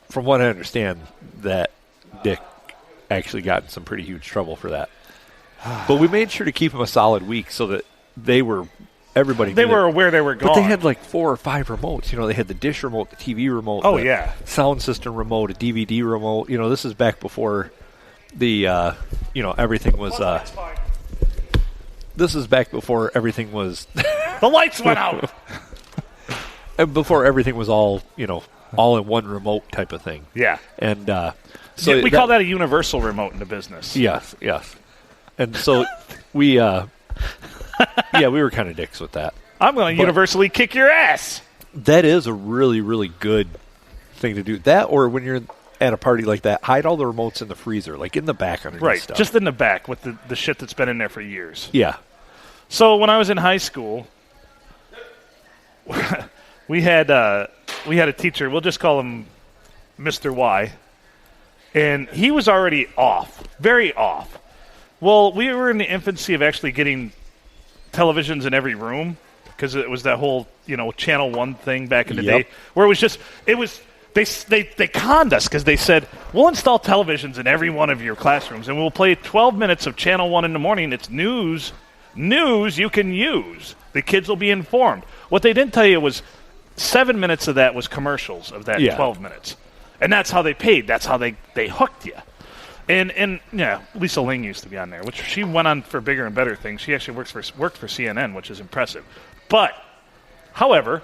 from what I understand, that Dick actually got in some pretty huge trouble for that. But we made sure to keep him a solid week so that they were aware they were gone.
But
they had like 4 or 5 remotes. They had the dish remote, the TV remote, sound system remote, a DVD remote. This is back before the everything was this is back before everything was
the lights went out.
And before everything was all all in one remote type of thing.
Yeah.
And so
we call that a universal remote in the business.
Yes. And so we we were kind of dicks with that.
I'm going to universally kick your ass.
That is a really, really good thing to do. That, or when you're at a party like that, hide all the remotes in the freezer, like in the back underneath stuff.
Just in the back with the shit that's been in there for years.
Yeah.
So when I was in high school, we had a teacher. We'll just call him Mr. Y. And he was already off, very off. Well, we were in the infancy of actually getting televisions in every room because it was that whole, Channel 1 thing back in the day where they conned us because they said, we'll install televisions in every one of your classrooms and we'll play 12 minutes of Channel 1 in the morning. It's news you can use. The kids will be informed. What they didn't tell you was 7 minutes of that was commercials of that 12 minutes. And that's how they paid. That's how they hooked you. And yeah, Lisa Ling used to be on there, which she went on for bigger and better things. She actually worked for CNN, which is impressive. But, however,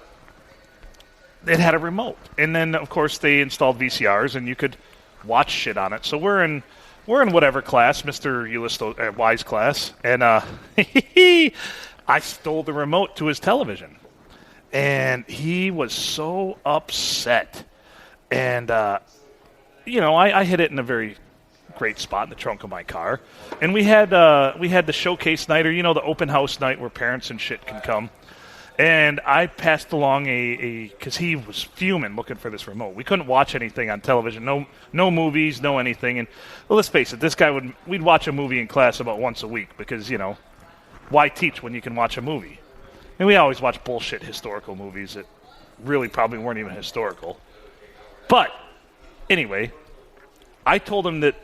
it had a remote. And then, of course, they installed VCRs, and you could watch shit on it. So we're in whatever class, Mr. Ulysses Wise class, and I stole the remote to his television. And he was so upset. And, I hid it in a very great spot in the trunk of my car. And we had the showcase night, or, the open house night where parents and shit can come. And I passed along because he was fuming looking for this remote. We couldn't watch anything on television, no movies, no anything. And well, let's face it, this guy we'd watch a movie in class about once a week because, why teach when you can watch a movie? And we always watch bullshit historical movies that really probably weren't even historical. But anyway, I told him that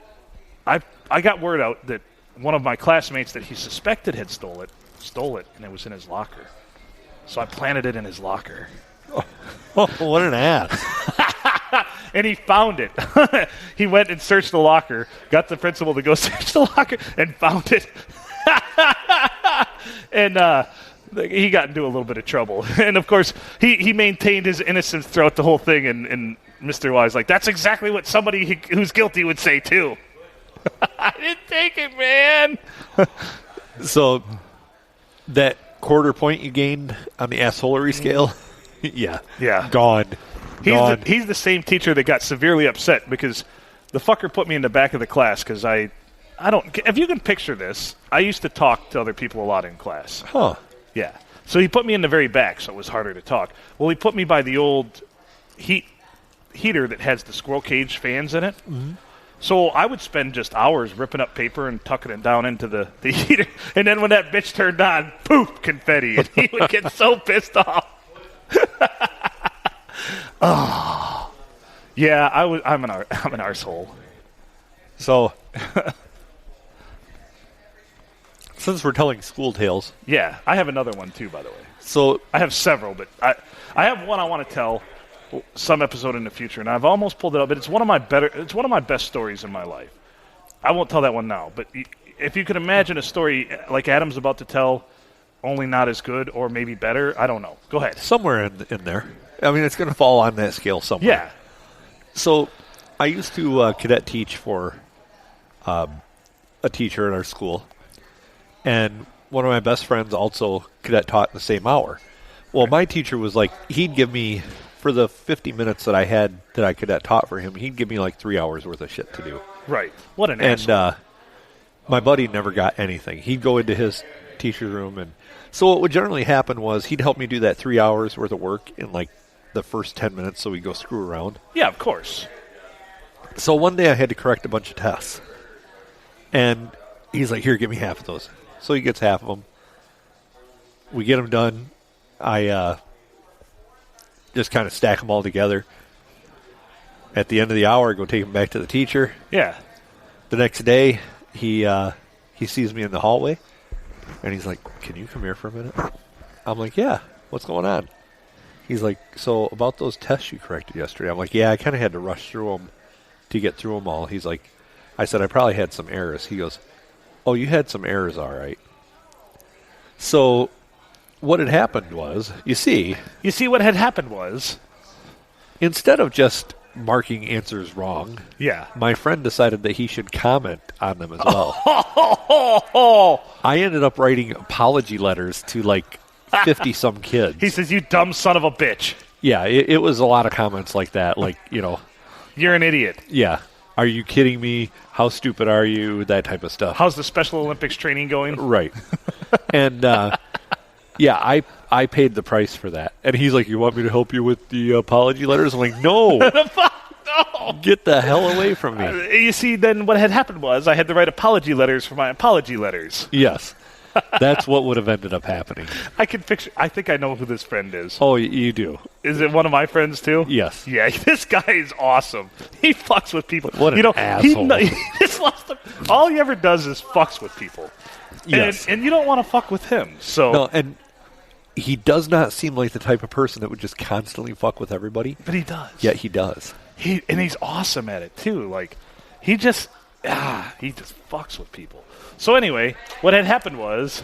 I got word out that one of my classmates that he suspected had stole it, and it was in his locker. So I planted it in his locker.
Oh, what an ass.
And he found it. He went and searched the locker, got the principal to go search the locker, and found it. And he got into a little bit of trouble. And, of course, he maintained his innocence throughout the whole thing, and Mr. Wise like, that's exactly what somebody who's guilty would say, too. I didn't take it, man.
So that quarter point you gained on the assholery scale, yeah, gone.
He's the same teacher that got severely upset because the fucker put me in the back of the class because I don't. If you can picture this, I used to talk to other people a lot in class.
Huh?
Yeah. So he put me in the very back, so it was harder to talk. Well, he put me by the old heater that has the squirrel cage fans in it.
Mm-hmm.
So I would spend just hours ripping up paper and tucking it down into the heater. And then when that bitch turned on, poof, confetti. And he would get so pissed off. Oh. Yeah, I'm an arsehole.
So, since we're telling school tales.
Yeah, I have another one too, by the way.
So
I have several, but I have one I want to tell some episode in the future, and I've almost pulled it up, but it's one of my best stories in my life. I won't tell that one now, but if you could imagine a story like Adam's about to tell, only not as good or maybe better, I don't know. Go ahead.
Somewhere in there. I mean, it's going to fall on that scale somewhere.
Yeah.
So I used to cadet teach for a teacher at our school, and one of my best friends also cadet taught in the same hour. Well, my teacher was like, he'd give me, for the 50 minutes that I had that I cadet taught for him, he'd give me like 3 hours worth of shit to do.
Right. What an asshole.
And my buddy never got anything. He'd go into his teacher's room, and so what would generally happen was he'd help me do that 3 hours worth of work in like the first 10 minutes so we'd go screw around.
Yeah, of course.
So one day I had to correct a bunch of tests. And he's like, here, give me half of those. So he gets half of them. We get them done. I just kind of stack them all together. At the end of the hour, I go take them back to the teacher.
Yeah.
The next day, he sees me in the hallway, and he's like, can you come here for a minute? I'm like, yeah, what's going on? He's like, so about those tests you corrected yesterday. I'm like, yeah, I kind of had to rush through them to get through them all. He's like, I said, I probably had some errors. He goes, oh, you had some errors, all right. So what had happened was, you see
what had happened was,
instead of just marking answers wrong,
yeah,
my friend decided that he should comment on them as well. I ended up writing apology letters to like 50-some kids.
He says, you dumb son of a bitch.
Yeah, it was a lot of comments like that, like,
you're an idiot.
Yeah. Are you kidding me? How stupid are you? That type of stuff.
How's the Special Olympics training going?
Right. And, yeah, I paid the price for that. And he's like, you want me to help you with the apology letters? I'm like, no.
No.
Get the hell away from me.
You see, then what had happened was I had to write apology letters for my apology letters.
Yes. That's what would have ended up happening.
I think I know who this friend is.
Oh, you do.
Is it one of my friends, too?
Yes.
Yeah, this guy is awesome. He fucks with people.
What an asshole.
He just lost them. All he ever does is fucks with people.
Yes.
And you don't want to fuck with him. So.
No, and he does not seem like the type of person that would just constantly fuck with everybody.
But he does.
Yet he does.
He's awesome at it too. Like he just fucks with people. So anyway, what had happened was,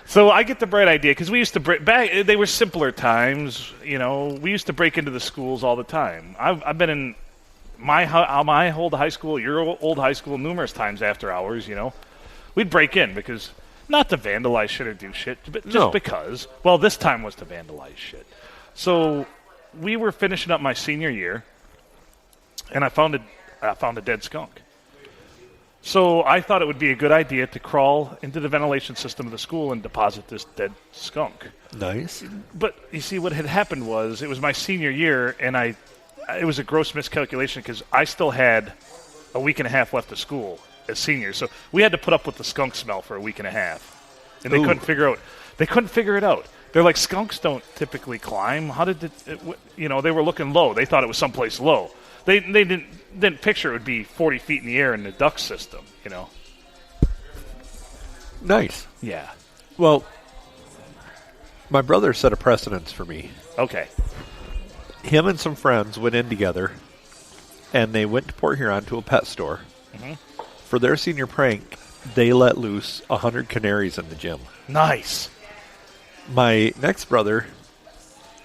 so I get the bright idea because we used to break back. They were simpler times, We used to break into the schools all the time. I've been in my old high school, your old high school, numerous times after hours. We'd break in because not to vandalize shit or do shit, but just because. Well, this time was to vandalize shit. So we were finishing up my senior year, and I found a dead skunk. So I thought it would be a good idea to crawl into the ventilation system of the school and deposit this dead skunk.
Nice.
But you see, what had happened was it was my senior year, and it was a gross miscalculation because I still had a week and a half left of school as seniors. So we had to put up with the skunk smell for a week and a half, and they couldn't figure it out. They're like, skunks don't typically climb. How did they were looking low. They thought it was someplace low. They didn't picture it would be 40 feet in the air in the duct system,
Nice.
Yeah.
Well, my brother set a precedence for me.
Okay.
Him and some friends went in together, and they went to Port Huron to a pet store.
Mm-hmm.
For their senior prank, they let loose 100 canaries in the gym.
Nice.
My next brother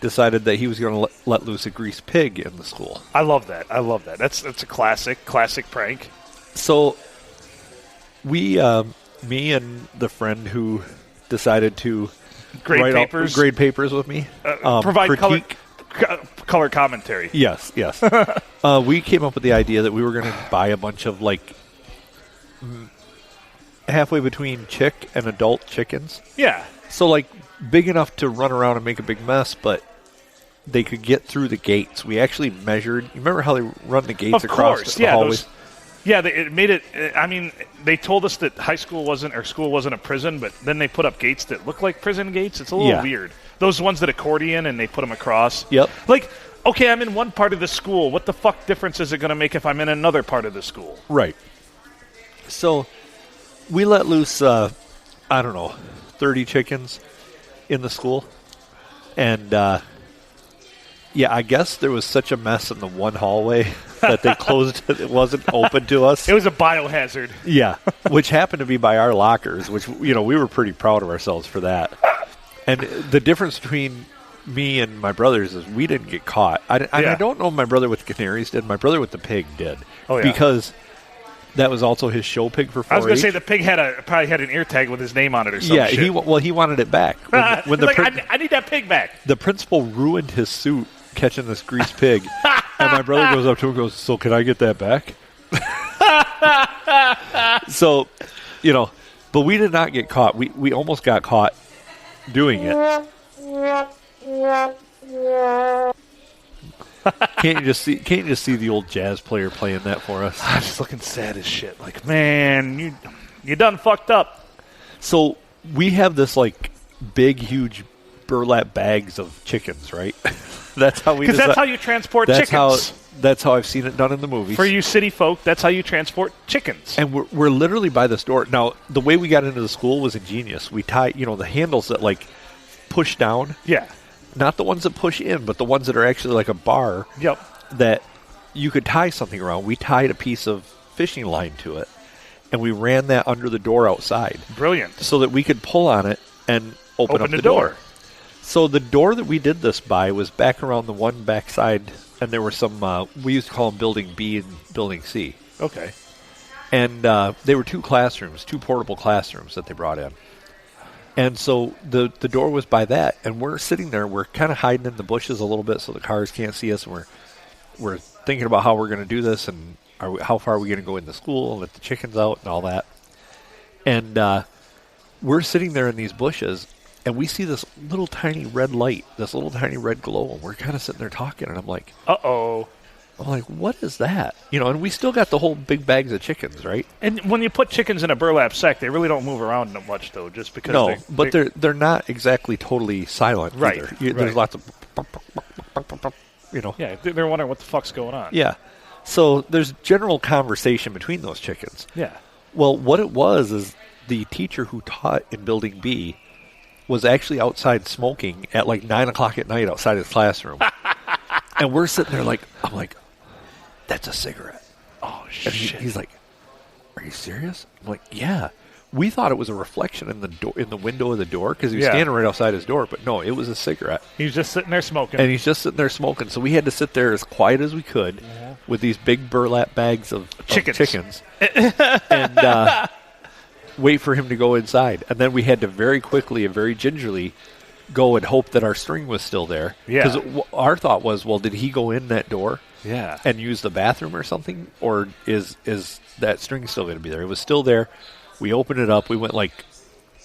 decided that he was going to let loose a greased pig in the school.
I love that. That's a classic prank.
So we, me and the friend who decided to
grade
papers with me,
provide color commentary.
Yes. We came up with the idea that we were going to buy a bunch of halfway between chick and adult chickens.
Yeah.
So big enough to run around and make a big mess, but they could get through the gates. We actually measured. You remember how they run the gates across the hallways?
It made it. I mean, they told us that school wasn't a prison, but then they put up gates that look like prison gates. It's a little weird. Those ones that accordion and they put them across.
Yep.
Okay, I'm in one part of the school. What the fuck difference is it going to make if I'm in another part of the school?
Right. So we let loose, 30 chickens in the school. And, I guess there was such a mess in the one hallway that they closed it. It wasn't open to us.
It was a biohazard.
Yeah, which happened to be by our lockers, which, we were pretty proud of ourselves for that. And the difference between me and my brothers is we didn't get caught. I don't know if my brother with the canaries did. My brother with the pig did. Oh, yeah. Because that was also his show pig for 4-H.
I was going to say the pig probably had an ear tag with his name on it or something.
Yeah, he wanted it back. When
I need that pig back.
The principal ruined his suit catching this greased pig. And my brother goes up to him and goes, "So can I get that back?" So, but we did not get caught. We almost got caught doing it. Can't you just see the old jazz player playing that for us?
I'm just looking sad as shit. Man, you done fucked up.
So we have this big, huge burlap bags of chickens, right? That's how we.
Because that's how you transport chickens.
That's how I've seen it done in the movies.
For you city folk, that's how you transport chickens.
And we're literally by the store. Now, the way we got into the school was ingenious. We tie, the handles that push down.
Yeah.
Not the ones that push in, but the ones that are actually like a bar.
Yep.
That you could tie something around. We tied a piece of fishing line to it, and we ran that under the door outside.
Brilliant.
So that we could pull on it and open up the door. So the door that we did this by was back around the one backside, and there were some, we used to call them Building B and Building C.
Okay.
And they were two portable classrooms that they brought in. And so the door was by that, and we're sitting there, we're kind of hiding in the bushes a little bit so the cars can't see us, and we're thinking about how we're going to do this, and how far are we going to go into school, and let the chickens out, and all that. And we're sitting there in these bushes, and we see this little tiny red light, this little tiny red glow, and we're kind of sitting there talking, and I'm like,
uh-oh.
I'm like, what is that? And we still got the whole big bags of chickens, right?
And when you put chickens in a burlap sack, they really don't move around that much, though, just because.
No, but they're not exactly totally silent either.
Right.
There's lots of,
Yeah, they're wondering what the fuck's going on.
Yeah. So there's general conversation between those chickens.
Yeah.
Well, what it was is the teacher who taught in Building B was actually outside smoking at 9 o'clock at night outside his classroom. And we're sitting there I'm like, that's a cigarette.
Oh,
And
shit.
he's like, are you serious? I'm like, yeah. We thought it was a reflection in the window of the door because he was standing right outside his door, but no, it was a cigarette.
He's just sitting there smoking.
And he's just sitting there smoking. So we had to sit there as quiet as we could with these big burlap bags of chickens and wait for him to go inside. And then we had to very quickly and very gingerly go and hope that our string was still there.
Yeah.
Because our thought was, well, did he go in that door and use the bathroom or something? Or is that string still going to be there? It was still there. We opened it up. We went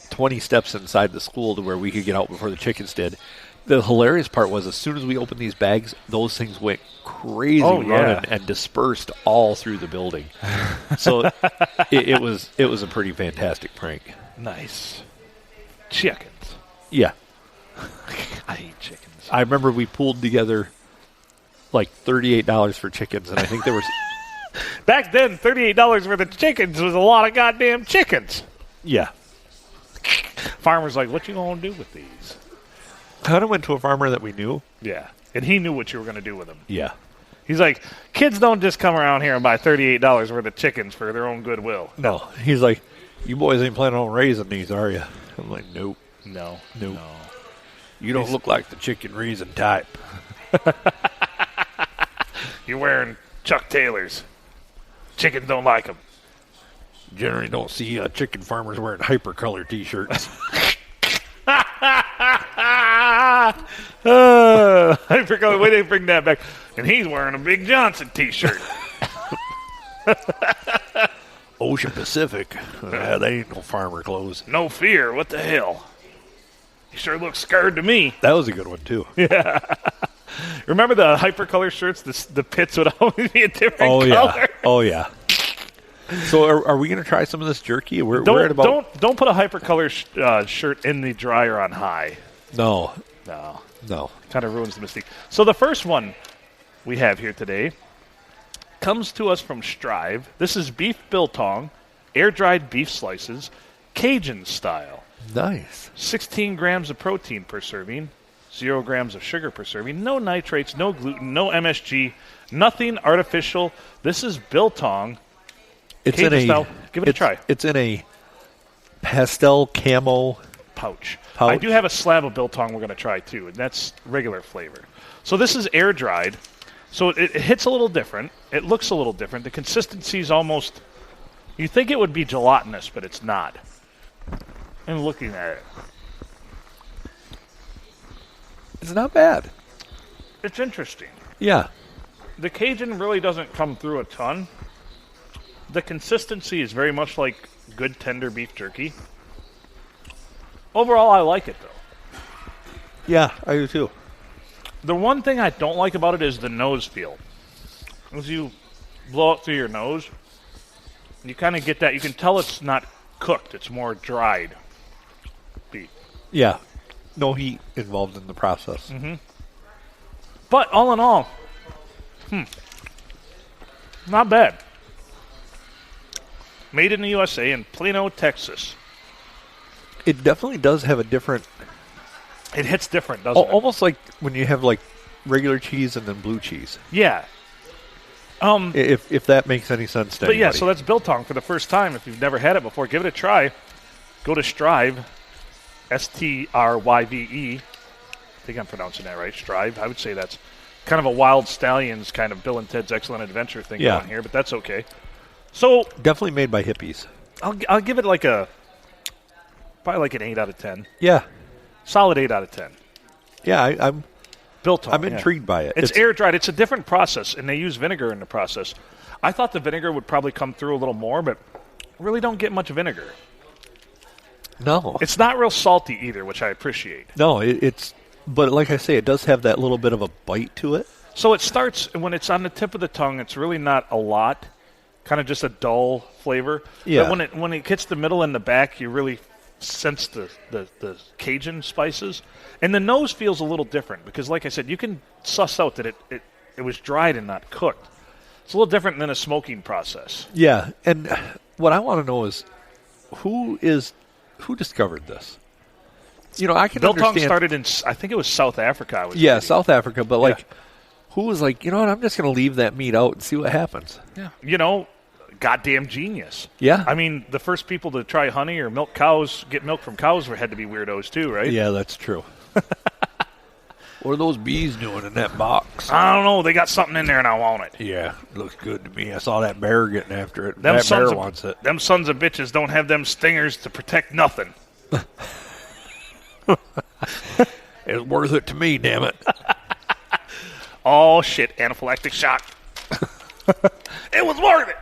20 steps inside the school to where we could get out before the chickens did. The hilarious part was as soon as we opened these bags, those things went crazy running and dispersed all through the building. So it was a pretty fantastic prank.
Nice. Chickens.
Yeah.
I hate chickens.
I remember we pulled together $38 for chickens, and I think there was...
Back then, $38 worth of chickens was a lot of goddamn chickens.
Yeah.
Farmer's like, what you going to do with these?
Kind of went to a farmer that we knew.
Yeah. And he knew what you were going to do with them.
Yeah.
He's like, kids don't just come around here and buy $38 worth of chickens for their own goodwill.
No. He's like, you boys ain't planning on raising these, are you? I'm like, nope.
No.
You don't look like the chicken raising type.
You're wearing Chuck Taylors. Chickens don't like them.
Generally don't see chicken farmers wearing hypercolor T-shirts.
Hypercolor, why they bring that back? And he's wearing a Big Johnson T-shirt.
Ocean Pacific. They ain't no farmer clothes.
No fear. What the hell? He sure looks scared to me.
That was a good one, too.
Yeah. Remember the hypercolor shirts? The pits would always be a different color.
Oh, yeah. So are we going to try some of this jerky? We're at about...
Don't put a hypercolor shirt in the dryer on high.
No.
Kind of ruins the mystique. So the first one we have here today comes to us from Strive. This is beef biltong, air-dried beef slices, Cajun style.
Nice.
16 grams of protein per serving, 0 grams of sugar per serving, no nitrates, no gluten, no MSG, nothing artificial. This is biltong.
It's
Cajun
in a
style. Give it a try.
It's in a pastel camo
pouch. I do have a slab of biltong we're going to try too, and that's regular flavor. So this is air dried. So it hits a little different. It looks a little different. The consistency is almost, you think it would be gelatinous, but it's not. And looking at it,
it's not bad.
it's interesting.
Yeah.
The Cajun really doesn't come through a ton. The consistency is very much like good tender beef jerky. Overall, I like it, though.
Yeah, I do too.
The one thing I don't like about it is the nose feel. As you blow it through your nose, you kind of get that. You can tell it's not cooked. It's more dried beef.
Yeah. No heat involved in the process.
Mm-hmm. But all in all, not bad. Made in the USA in Plano, Texas.
It definitely does have a different...
It hits different, doesn't it?
Almost like when you have regular cheese and then blue cheese.
Yeah.
If that makes any sense to anybody.
Yeah, so that's biltong for the first time. If you've never had it before, give it a try. Go to Strive, Stryve. I think I'm pronouncing that right, Strive. I would say that's kind of a Wild Stallions kind of Bill and Ted's Excellent Adventure thing going here, but that's okay. So
definitely made by hippies.
I'll give it probably an 8 out of 10.
Yeah.
Solid 8 out of 10.
Yeah, I'm
biltong.
I'm intrigued by it.
It's air dried. It's a different process, and they use vinegar in the process. I thought the vinegar would probably come through a little more, but really don't get much vinegar.
No.
It's not real salty either, which I appreciate.
No, but like I say, it does have that little bit of a bite to it.
So it starts, when it's on the tip of the tongue, it's really not a lot, kind of just a dull flavor.
Yeah.
But when it hits the middle and the back, you really sense the Cajun spices. And the nose feels a little different because, like I said, you can suss out that it was dried and not cooked. It's a little different than a smoking process.
Yeah, and what I want to know is who discovered this? I can
Biltong
understand.
started in, I think it was South Africa.
South Africa, but Who was like, you know what, I'm just going to leave that meat out and see what happens.
Yeah. Goddamn genius.
Yeah.
I mean, the first people to try honey or milk cows, get milk from cows, had to be weirdos too, right?
Yeah, that's true. What are those bees doing in that box?
I don't know. They got something in there and I want it.
Yeah, looks good to me. I saw that bear getting after it.
Them
that bear
wants
it.
Them sons of bitches don't have them stingers to protect nothing.
It's worth it to me, damn it.
Oh, shit. Anaphylactic shock. It was worth it.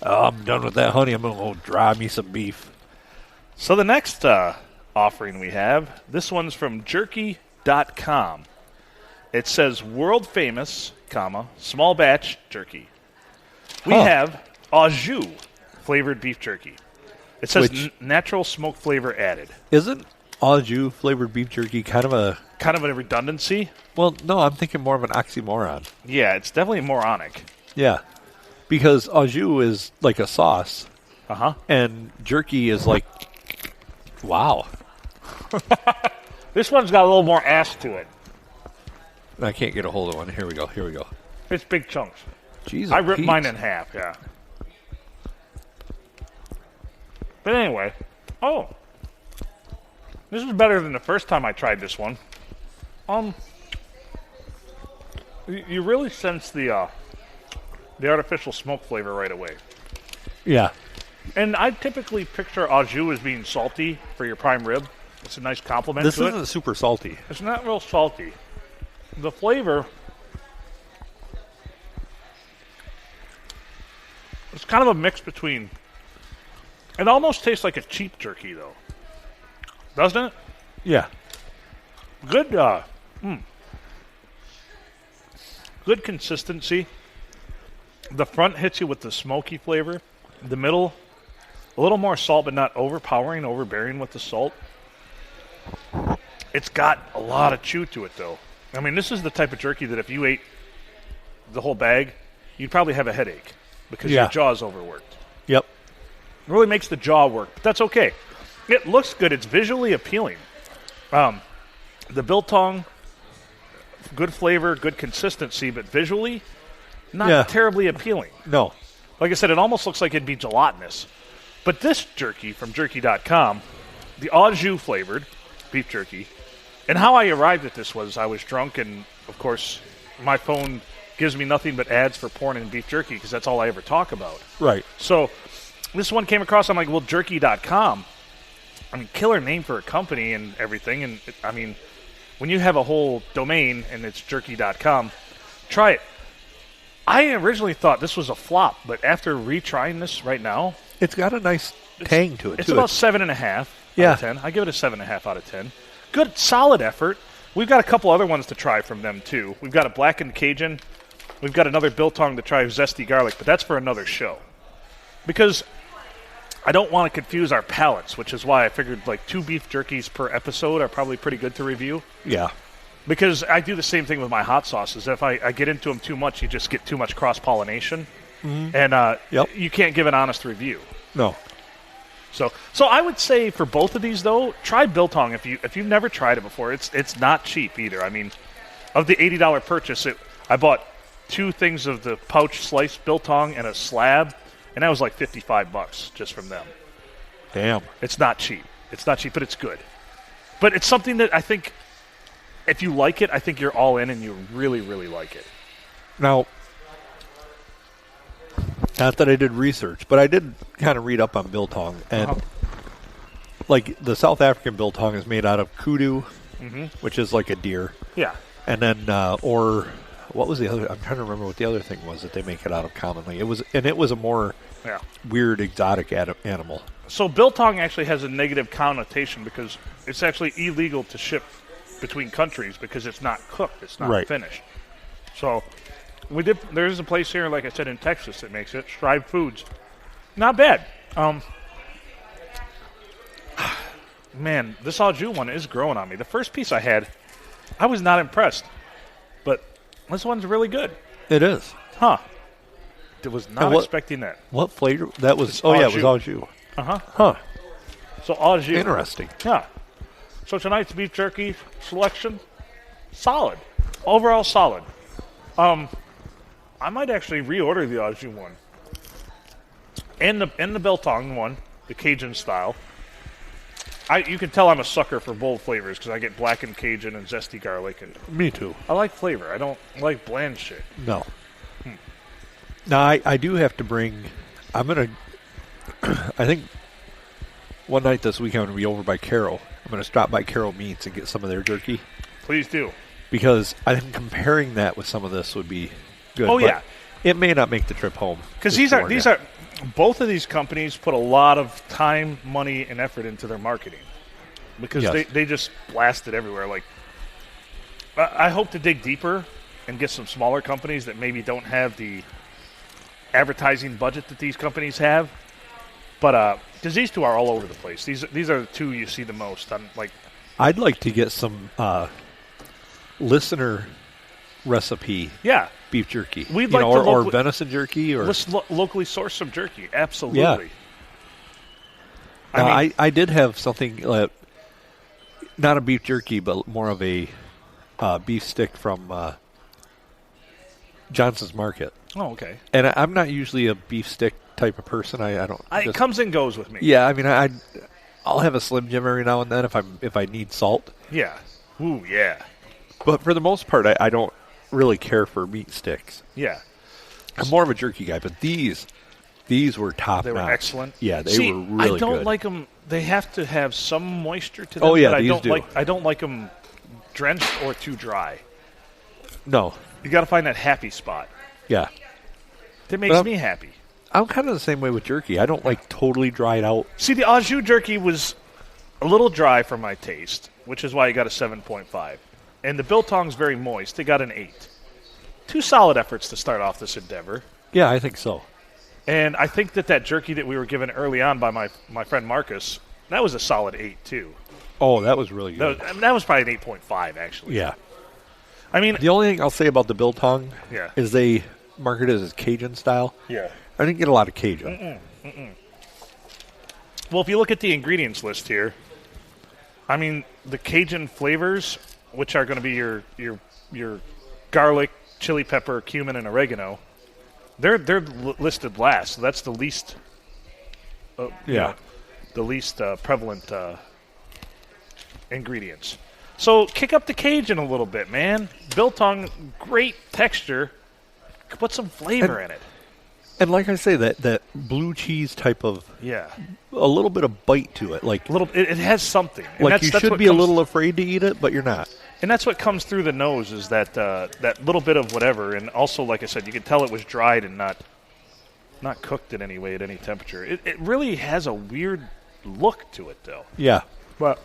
I'm done with that honey. I'm going to go dry me some beef.
So the next offering we have, this one's from Jerky.com. It says world famous, small batch jerky. We have au jus flavored beef jerky. It says natural smoke flavor added.
Isn't au jus flavored beef jerky kind of a
redundancy?
Well, no, I'm thinking more of an oxymoron.
Yeah, it's definitely moronic.
Yeah, because au jus is like a sauce. And jerky is like, wow.
This one's got a little more ass to it.
I can't get a hold of one. Here we go.
It's big chunks.
Jesus,
I ripped mine in half, yeah. But anyway, this is better than the first time I tried this one. You really sense the artificial smoke flavor right away.
Yeah.
And I typically picture au jus as being salty for your prime rib. It's a nice compliment
This
to it.
isn't super salty.
It's not real salty. The flavor, it's kind of a mix between, it almost tastes like a cheap jerky, though. Doesn't it?
Yeah.
Good, good consistency. The front hits you with the smoky flavor. The middle, a little more salt, but not overbearing with the salt. It's got a lot of chew to it, though. I mean, this is the type of jerky that if you ate the whole bag, you'd probably have a headache because your jaw's overworked.
Yep.
It really makes the jaw work, but that's okay. It looks good. It's visually appealing. The Biltong, good flavor, good consistency, but visually, not terribly appealing.
No.
Like I said, it almost looks like it'd be gelatinous. But this jerky from Jerky.com, the au jus flavored beef jerky, and how I arrived at this was I was drunk, and, of course, my phone gives me nothing but ads for porn and beef jerky because that's all I ever talk about.
Right.
So this one came across, I'm like, well, Jerky.com, I mean, killer name for a company and everything. And, I mean, when you have a whole domain and it's Jerky.com, try it. I originally thought this was a flop, but after retrying this right now,
it's got a nice tang to it,
It's
too.
about 7.5 out of 10. I give it a 7.5 out of 10. Good, solid effort. We've got a couple other ones to try from them, too. We've got a blackened Cajun. We've got another Biltong to try with zesty garlic, but that's for another show. Because I don't want to confuse our palates, which is why I figured like 2 beef jerkies per episode are probably pretty good to review.
Yeah.
Because I do the same thing with my hot sauces. If I get into them too much, you just get too much cross-pollination. Mm-hmm. And you can't give an honest review.
No.
So I would say for both of these, though, try Biltong if you've never tried it before. It's not cheap either. I mean, of the $80 purchase, I bought 2 things of the pouch sliced Biltong and a slab, and that was like $55 just from them.
Damn.
It's not cheap. It's not cheap, but it's good. But it's something that I think if you like it, I think you're all in and you really, really like it.
Now, not that I did research, but I did kind of read up on Biltong. And like the South African Biltong is made out of kudu, which is like a deer.
Yeah.
And then, or what was the other? I'm trying to remember what the other thing was that they make it out of commonly. It was a more weird, exotic animal. So
Biltong actually has a negative connotation because it's actually illegal to ship between countries because it's not cooked. It's not finished. So there's a place here, like I said, in Texas that makes it. Strive Foods. Not bad. Man, this au jus one is growing on me. The first piece I had, I was not impressed. But this one's really good.
It is.
Huh. I was not expecting that.
What flavor? That was, it was au jus. Huh.
So au jus.
Interesting.
Yeah. So tonight's beef jerky selection, solid. Overall solid. I might actually reorder the au jus one. And the Biltong one, the Cajun style. You can tell I'm a sucker for bold flavors because I get blackened Cajun and zesty garlic. And
Me too.
I like flavor. I don't like bland shit.
No. Now, I do have to bring... I'm going to... I think one night this week I'm going to be over by Carol. I'm going to stop by Carol Meats and get some of their jerky.
Please do.
Because I think comparing that with some of this would be good.
Oh, yeah.
It may not make the trip home.
Because these are both of these companies put a lot of time, money, and effort into their marketing. Because they just blast it everywhere. Like, I hope to dig deeper and get some smaller companies that maybe don't have the advertising budget that these companies have. But because these two are all over the place. These are the two you see the most.
I'd like to get some listener recipe.
Yeah.
Beef jerky.
We'd like
or venison jerky. Or
let's locally source some jerky. Absolutely.
Yeah. I did have something, not a beef jerky, but more of a beef stick from Johnson's Market.
Oh, okay.
And I'm not usually a beef stick type of person. I don't.
It comes and goes with me.
Yeah, I mean, I'll have a Slim Jim every now and then if I need salt.
Yeah. Ooh, yeah.
But for the most part, I don't really care for meat sticks.
Yeah.
I'm more of a jerky guy, but these were top notch.
They were excellent.
Yeah, they were really good.
I don't like them. They have to have some moisture to them.
Oh, yeah,
but
these do.
I don't like them drenched or too dry.
No.
You got to find that happy spot.
Yeah.
That makes me happy.
I'm kind of the same way with jerky. I don't like totally dried out.
See, the au jus jerky was a little dry for my taste, which is why I got a 7.5. And the Biltong's very moist. They got an 8. 2 solid efforts to start off this endeavor.
Yeah, I think so.
And I think that jerky that we were given early on by my friend Marcus, that was a solid 8, too.
Oh, that was really good.
That was probably an 8.5, actually.
Yeah.
I mean,
the only thing I'll say about the Biltong is they market it as Cajun style.
Yeah.
I didn't get a lot of Cajun.
Well, if you look at the ingredients list here, I mean, the Cajun flavors, which are going to be your garlic, chili pepper, cumin, and oregano, they're listed last. So that's the least, the least prevalent ingredients. So kick up the Cajun a little bit, man. Biltong, great texture. Put some flavor in it.
And like I say, that blue cheese type of a little bit of bite to it, like
it has something. And
like you should be a little afraid to eat it, but you're not.
And that's what comes through the nose is that little bit of whatever. And also, like I said, you can tell it was dried and not cooked in any way at any temperature. It really has a weird look to it, though.
Yeah.
But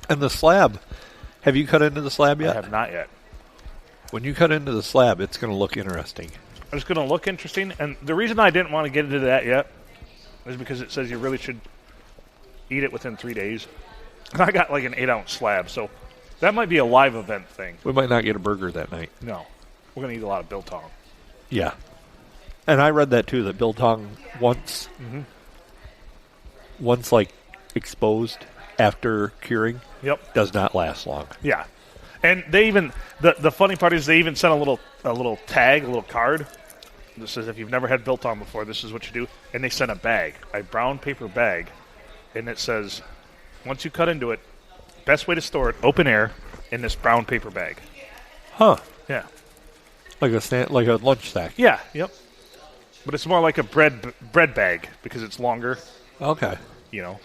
and the slab, have you cut into the slab yet?
I have not yet.
When you cut into the slab, it's going to look interesting.
It's going to look interesting. And the reason I didn't want to get into that yet is because it says you really should eat it within 3 days. And I got like an 8-ounce slab, so that might be a live event thing.
We might not get a burger that night.
No. We're going to eat a lot of Biltong.
Yeah. And I read that too, that Biltong once like exposed after curing does not last long.
Yeah. And they even the funny part is they even sent a little tag, a little card that says if you've never had Biltong before, this is what you do. And they sent a brown paper bag, and it says once you cut into it, best way to store it, open air, in this brown paper bag.
Huh.
Yeah.
Like a lunch sack.
Yeah. Yep. But it's more like a bread bag because it's longer.
Okay.
You know,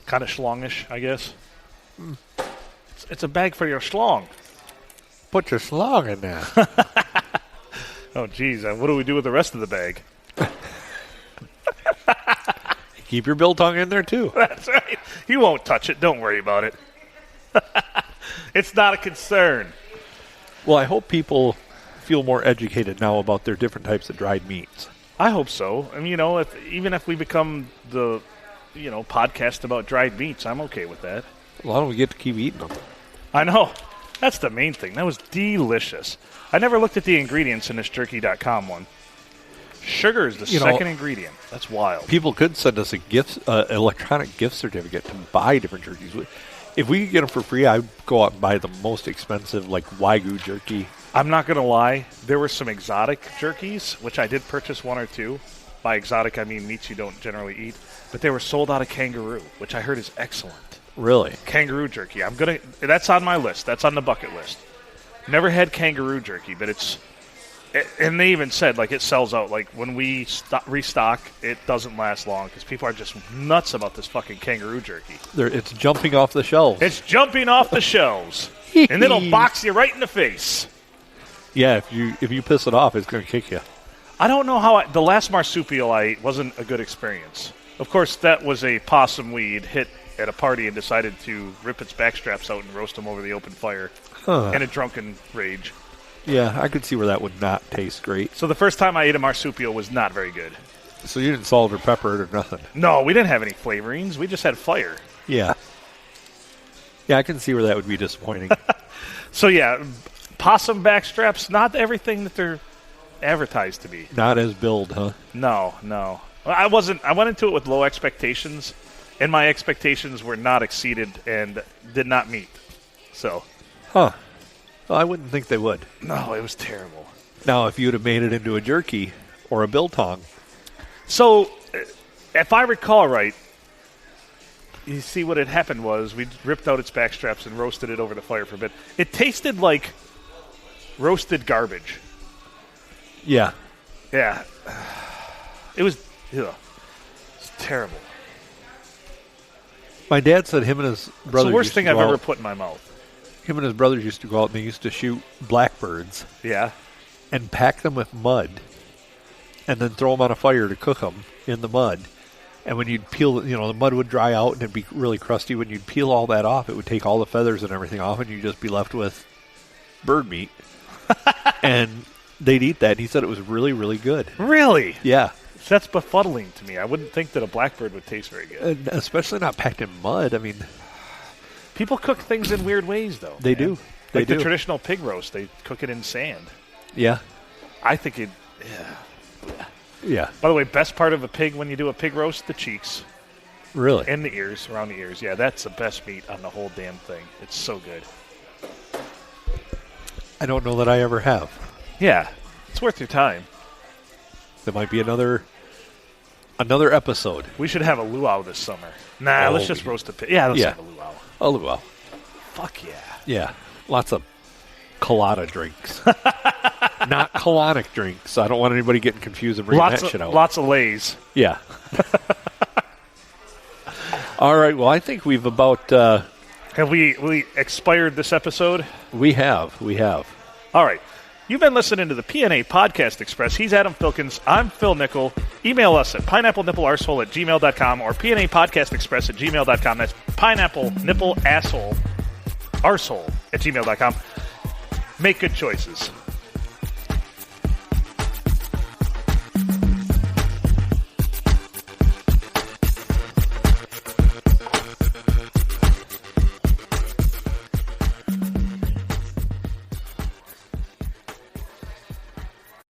kind of schlongish, I guess. It's a bag for your schlong.
Put your schlong in there.
Oh, geez. What do we do with the rest of the bag?
Keep your Biltong in there, too.
That's right. He won't touch it. Don't worry about it. It's not a concern.
Well, I hope people feel more educated now about their different types of dried meats.
I hope so. I mean, even if we become the, podcast about dried meats, I'm okay with that.
Well, why don't we get to keep eating them?
I know. That's the main thing. That was delicious. I never looked at the ingredients in this jerky.com one. Sugar is the second ingredient. That's wild.
People could send us a electronic gift certificate to buy different jerkies. If we could get them for free, I'd go out and buy the most expensive, like Wagyu jerky
I'm not going to lie. There were some exotic jerkies, which I did purchase one or two. By exotic, I mean meats you don't generally eat. But they were sold out of kangaroo, which I heard is excellent.
Really?
Kangaroo jerky. That's on my list. That's on the bucket list. Never had kangaroo jerky, but it's... And they even said, like, it sells out. Like, when we restock, it doesn't last long because people are just nuts about this fucking kangaroo jerky.
It's jumping off the shelves.
It's jumping off the shelves. And it'll box you right in the face.
Yeah, if you piss it off, it's going to kick you.
I don't know how... the last marsupial I ate wasn't a good experience. Of course, that was a possum we'd hit at a party and decided to rip its backstraps out and roast them over the open fire in a drunken rage.
Yeah, I could see where that would not taste great.
So the first time I ate a marsupial was not very good.
So you didn't salt or pepper it or nothing?
No, we didn't have any flavorings. We just had fire.
Yeah. Yeah, I can see where that would be disappointing.
So yeah, possum backstraps, not everything that they're advertised to be.
Not as billed, huh?
No. I went into it with low expectations, and my expectations were not exceeded and did not meet. So.
Huh. Well, I wouldn't think they would.
No, it was terrible.
Now, if you'd have made it into a jerky or a biltong.
So, if I recall right, you see what had happened was we ripped out its backstraps and roasted it over the fire for a bit. It tasted like roasted garbage. Yeah. It was terrible.
My dad said him and his brothers.
It's the worst thing I've ever put in my mouth.
Him and his brothers used to go out and they used to shoot blackbirds.
Yeah.
And pack them with mud. And then throw them on a fire to cook them in the mud. And when you'd peel, the mud would dry out and it'd be really crusty. When you'd peel all that off, it would take all the feathers and everything off and you'd just be left with bird meat. And they'd eat that. And he said it was really, really good.
Really?
Yeah.
That's befuddling to me. I wouldn't think that a blackbird would taste very good.
And especially not packed in mud. I mean...
People cook things in weird ways, though.
They do.
Like the traditional pig roast, they cook it in sand.
Yeah.
I think it...
Yeah.
By the way, best part of a pig when you do a pig roast, the cheeks.
Really?
And the ears, around the ears. Yeah, that's the best meat on the whole damn thing. It's so good.
I don't know that I ever have.
Yeah. It's worth your time.
There might be another episode.
We should have a luau this summer. Nah, let's just roast a pig. Yeah, let's have a luau.
A luau.
Fuck yeah.
Yeah. Lots of colada drinks. Not colonic drinks. I don't want anybody getting confused and bringing that shit out.
Lots of Lays.
Yeah. All right. Well, I think we've about...
Have we expired this episode?
We have.
All right. You've been listening to the PNA Podcast Express. He's Adam Filkins. I'm Phil Nickel. Email us at pineapplenipplearsehole@gmail.com or pnapodcastexpress@gmail.com. That's pineapplenipplearsehole@gmail.com. Make good choices.